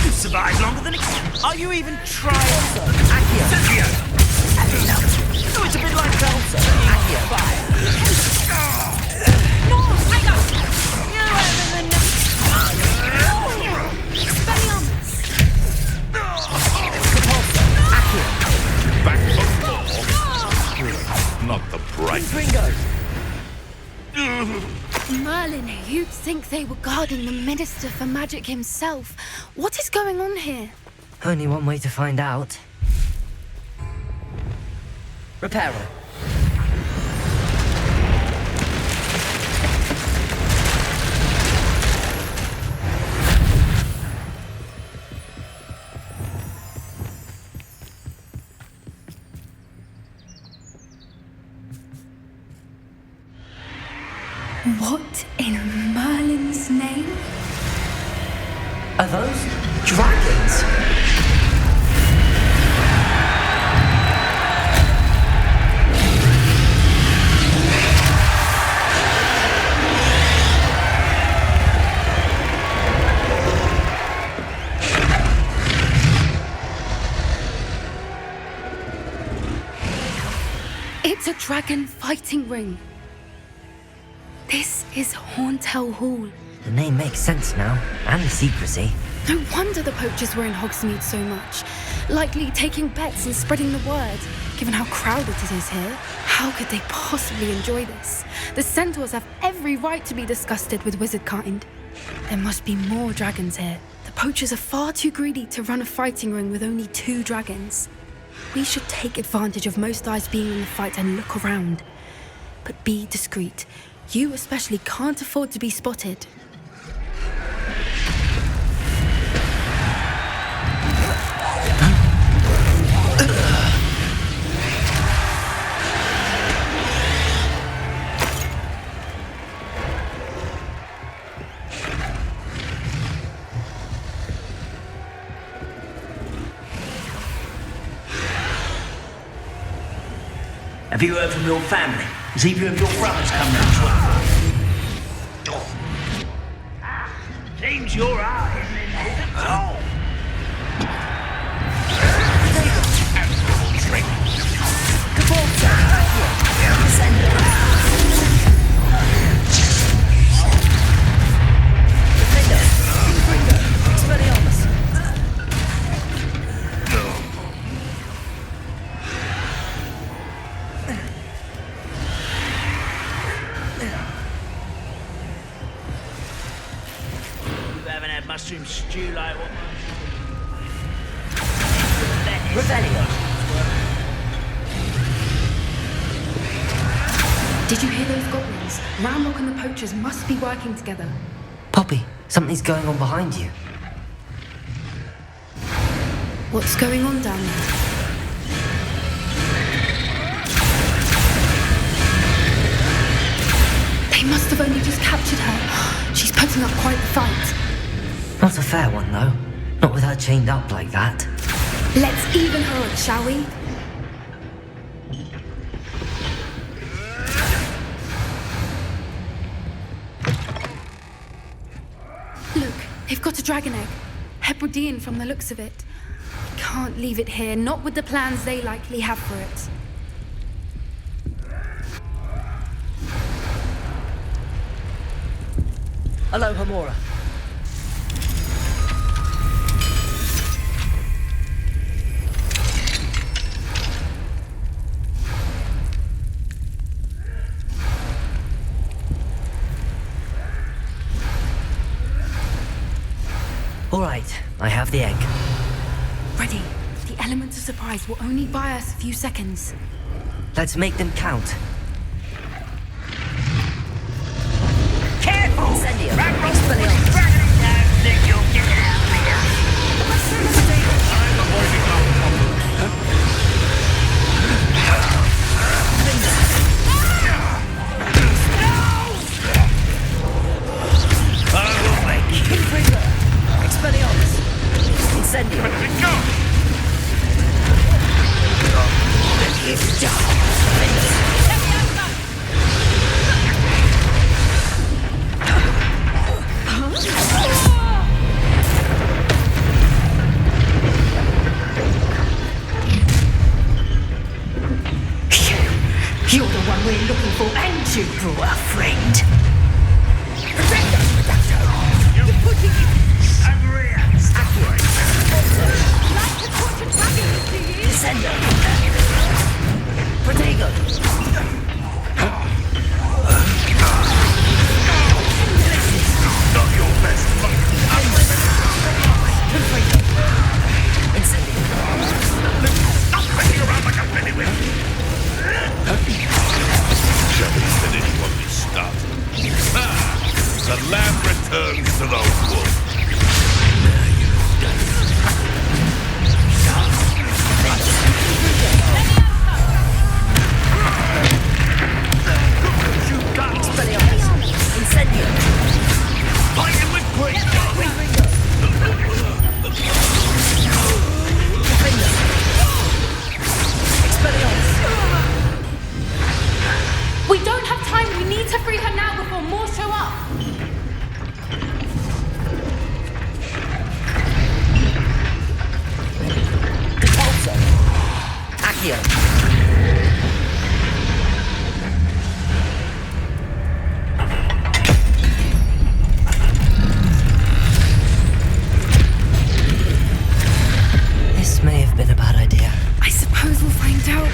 You survived longer than expected. Are you even trying? Accio! Oh, it's a bit like Delta. Accio! No, Ringo! You haven't enough. Back for more. Not the bright. Merlin, you'd think they were guarding the Minister for Magic himself. What is going on here? Only one way to find out. Reparo. What in Merlin's name? Are those dragons? It's a dragon fighting ring. This is Hauntel Hall. The name makes sense now, and the secrecy. No wonder the poachers were in Hogsmeade so much. Likely taking bets and spreading the word. Given how crowded it is here, how could they possibly enjoy this? The centaurs have every right to be disgusted with wizard kind. There must be more dragons here. The poachers are far too greedy to run a fighting ring with only 2 dragons. We should take advantage of most eyes being in the fight and look around. But be discreet. You especially can't afford to be spotted. Have you heard from your family? Has either of your brothers come round? Seems your eye isn't in it at all. Mushroom stew like what? Did you hear those goblins? Ramrock and the poachers must be working together. Poppy, something's going on behind you. What's going on down there? They must have only just captured her. She's putting up quite the fight. Not a fair one, though. Not with her chained up like that. Let's even her up, shall we? Look, they've got a dragon egg. Hebridean from the looks of it. We can't leave it here, not with the plans they likely have for it. Hello, Hamora. All right, I have the egg. Ready. The element of surprise will only buy us a few seconds. Let's make them count. Careful! Incendio. Expelliarmus. Don't think you'll get out of here. one we're looking for, and you brought a friend. You're putting it. Like the tortured dragons, do you? Descender. Protego. Not your best luck. Stop messing around like a pennywhiff. Shall we finish what we started? The lamb returns to the wolf. We don't have time. We need to free her now before more show up. Accio. This may have been a bad idea. I suppose we'll find out.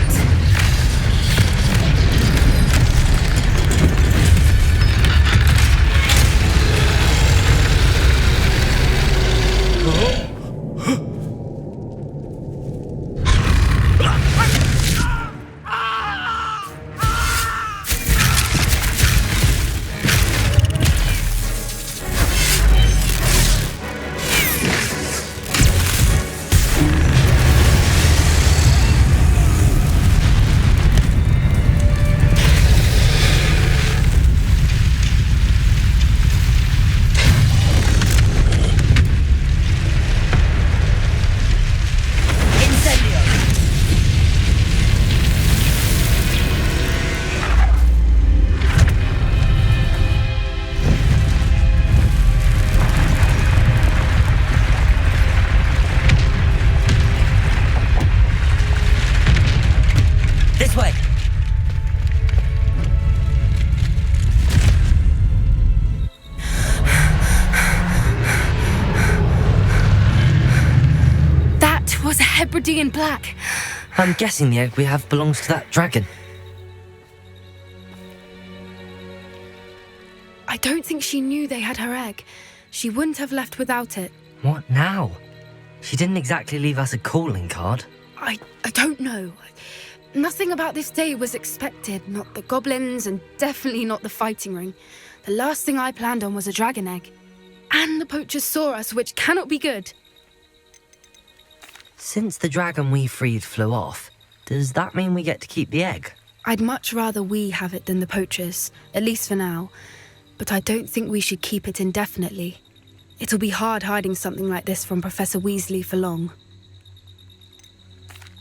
In black. I'm guessing the egg we have belongs to that dragon. I don't think she knew they had her egg. She wouldn't have left without it. What now? She didn't exactly leave us a calling card. I don't know. Nothing about this day was expected. Not the goblins, and definitely not the fighting ring. The last thing I planned on was a dragon egg. And the poachers saw us, which cannot be good. Since the dragon we freed flew off, does that mean we get to keep the egg? I'd much rather we have it than the poachers, at least for now. But I don't think we should keep it indefinitely. It'll be hard hiding something like this from Professor Weasley for long.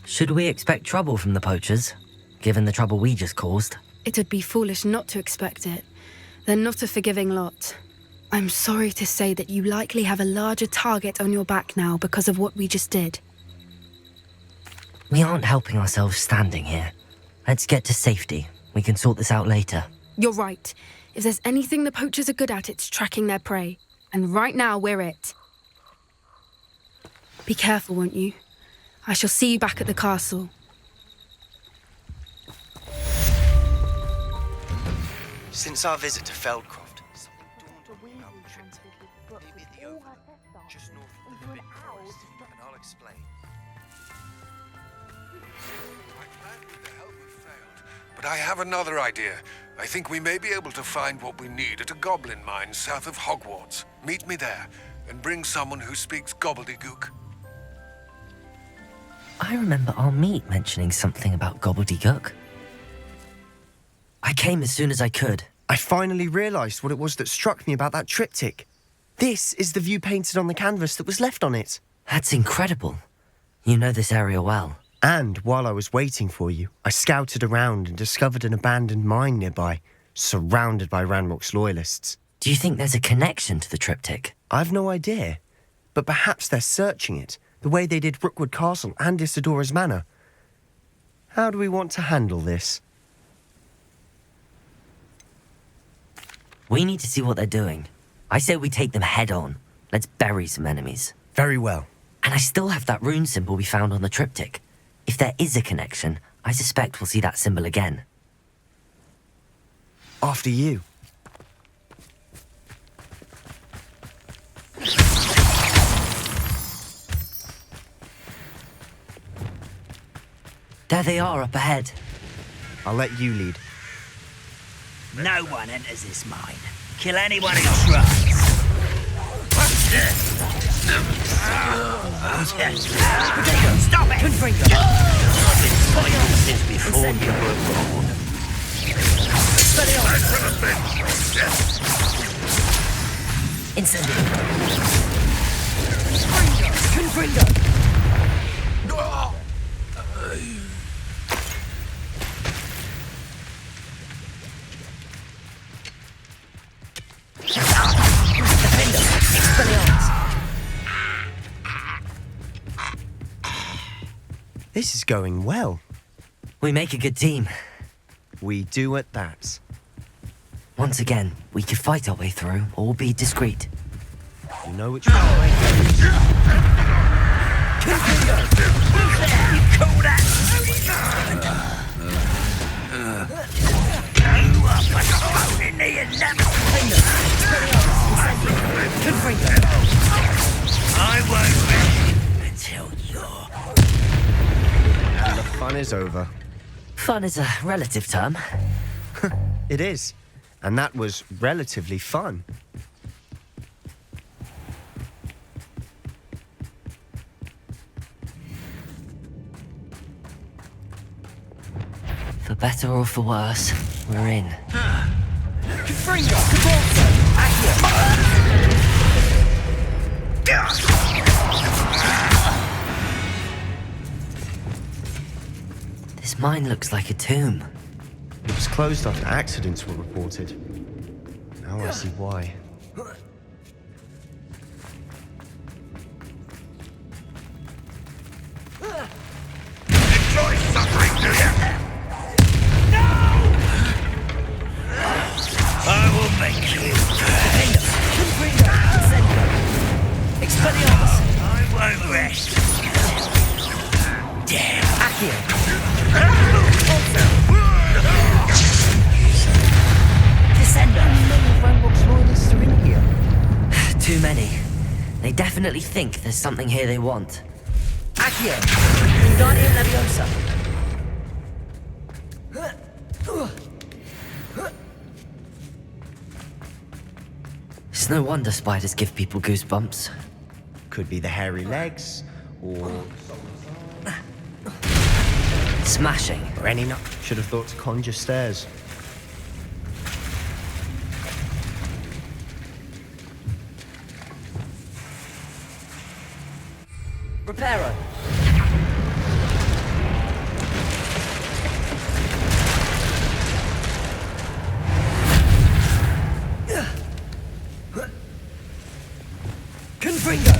Should we expect trouble from the poachers, given the trouble we just caused? It would be foolish not to expect it. They're not a forgiving lot. I'm sorry to say that you likely have a larger target on your back now because of what we just did. We aren't helping ourselves standing here. Let's get to safety. We can sort this out later. You're right. If there's anything the poachers are good at, it's tracking their prey. And right now, we're it. Be careful, won't you? I shall see you back at the castle. Since our visit to Feldcroft, something dawned on me about the trip. Maybe the Overlook, just north of the Forbidden Forest, and I'll explain. But I have another idea. I think we may be able to find what we need at a goblin mine south of Hogwarts. Meet me there, and bring someone who speaks gobbledygook. I remember our meet mentioning something about gobbledygook. I came as soon as I could. I finally realised what it was that struck me about that triptych. This is the view painted on the canvas that was left on it. That's incredible. You know this area well. And while I was waiting for you, I scouted around and discovered an abandoned mine nearby, surrounded by Ranrock's loyalists. Do you think there's a connection to the triptych? I've no idea, but perhaps they're searching it, the way they did Rookwood Castle and Isidora's Manor. How do we want to handle this? We need to see what they're doing. I say we take them head on. Let's bury some enemies. Very well. And I still have that rune symbol we found on the triptych. If there is a connection, I suspect we'll see that symbol again. After you. There they are up ahead. I'll let you lead. No one enters this mine. Kill anyone who tries. Stop it! I've been fighting since before you were born. Incendio. Confringo! This is going well. We make a good team. We do at that. Once again, we could fight our way through or be discreet. You know which one I I won't rest until you're... And the fun is over. Fun is a relative term. It is. And that was relatively fun. For better or for worse, we're in. This mine looks like a tomb. It was closed after accidents were reported. Now I see why. Enjoy suffering, do you? I will make you I won't rest. Damn. Too many. They definitely think there's something here they want. Accio. Guardian Leviosa. It's no wonder spiders give people goosebumps. Could be the hairy legs, or... Smashing. Or any nut. Should have thought to conjure stairs. Reparo. Confringo.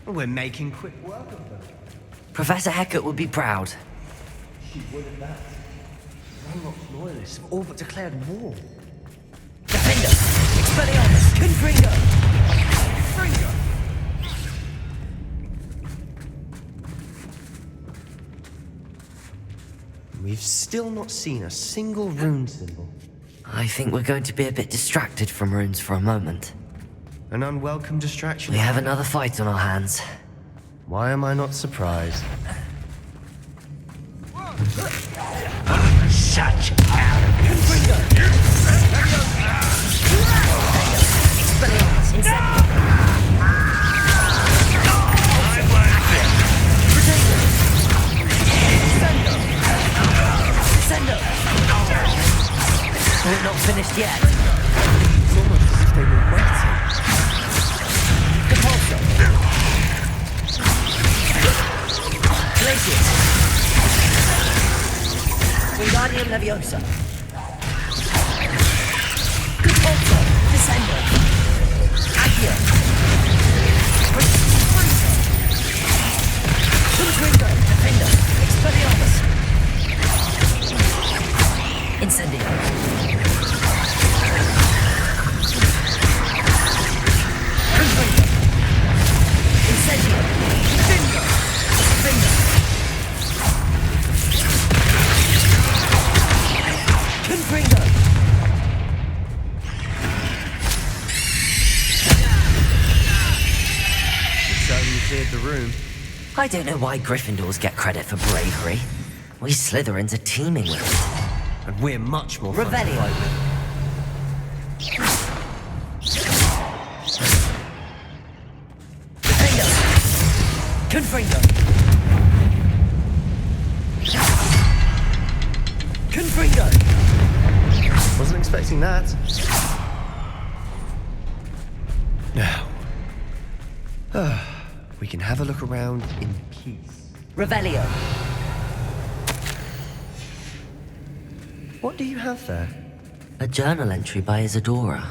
We're making quick work of them. Professor Hecat would be proud. She would at that. Ranrock's loyalists have all but declared war. Defender. Expelliarmus. Confringo. Confringo. We've still not seen a single rune symbol. I think we're going to be a bit distracted from runes for a moment. An unwelcome distraction. We have another fight on our hands. Why am I not surprised? Such arrogance. Expelliarmus. Incendio. I won't Sendo. it not finished yet? It's almost as if they were waiting. Repulsor. Glacius. Wingardium Leviosa. Repulsor. Descender. Accio. Confringo. Defender. Expelliarmus. Incendio. Confringo. Incendio. Bingo. Bingo. Confringo. Certainly cleared the room. I don't know why Gryffindors get credit for bravery. We Slytherins are teeming with it. And we're much more fun to Revelio. fight with. Defender. Confringo. Confringo. Wasn't expecting that. Now, we can have a look around in peace. Revelio. What do you have there? A journal entry by Isadora.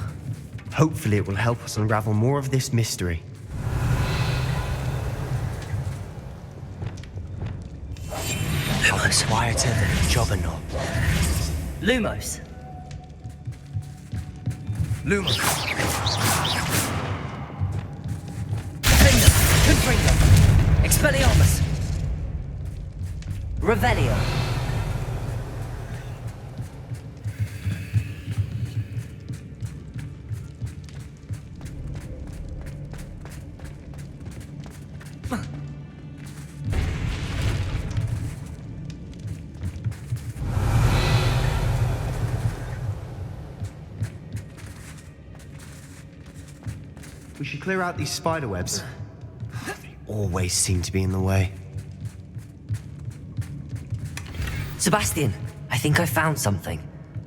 Hopefully it will help us unravel more of this mystery. Lumos. Quieter than a jobberknob. Lumos. Lumos. Defender. Confringo. Expelliarmus. Revelio. We should clear out these spider webs. They always seem to be in the way. Sebastian, I think I found something.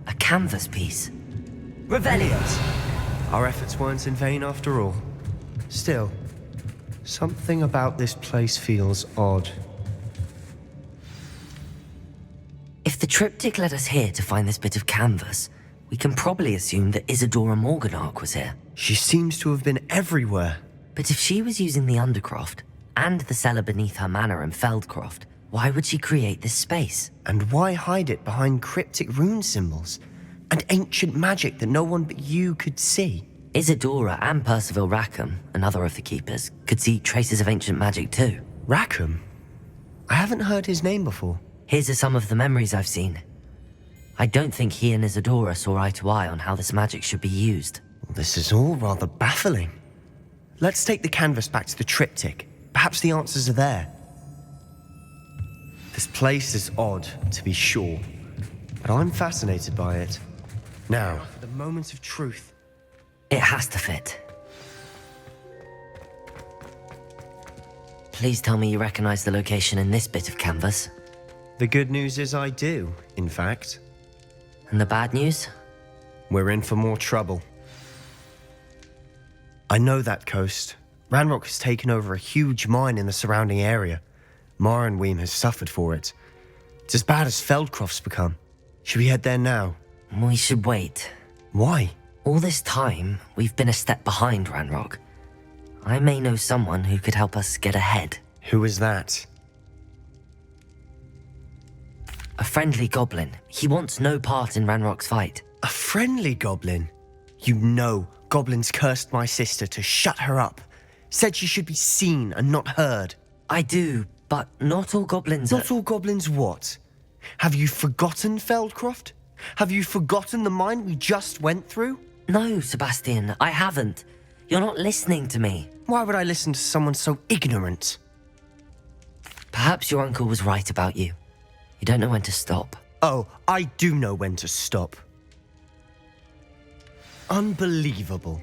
A canvas piece. Revelio. Our efforts weren't in vain after all. Still, something about this place feels odd. If the triptych led us here to find this bit of canvas, we can probably assume that Isadora Morganach was here. She seems to have been everywhere. But if she was using the Undercroft and the cellar beneath her manor in Feldcroft, why would she create this space? And why hide it behind cryptic rune symbols and ancient magic that no one but you could see? Isadora and Percival Rackham, another of the keepers, could see traces of ancient magic too. Rackham? I haven't heard his name before. Here's are some of the memories I've seen. I don't think he and Isadora saw eye to eye on how this magic should be used. This is all rather baffling. Let's take the canvas back to the triptych. Perhaps the answers are there. This place is odd, to be sure, but I'm fascinated by it. Now, for the moment of truth. It has to fit. Please tell me you recognize the location in this bit of canvas. The good news is I do, in fact. And the bad news? We're in for more trouble. I know that coast. Ranrock has taken over a huge mine in the surrounding area. Marrenweem has suffered for it. It's as bad as Feldcroft's become. Should we head there now? We should wait. Why? All this time, we've been a step behind Ranrock. I may know someone who could help us get ahead. Who is that? A friendly goblin. He wants no part in Ranrock's fight. A friendly goblin? You know, goblins cursed my sister to shut her up. Said she should be seen and not heard. I do, but not all goblins Not all goblins what? Have you forgotten Feldcroft? Have you forgotten the mine we just went through? No, Sebastian, I haven't. You're not listening to me. Why would I listen to someone so ignorant? Perhaps your uncle was right about you. You don't know when to stop. Oh, I do know when to stop. Unbelievable.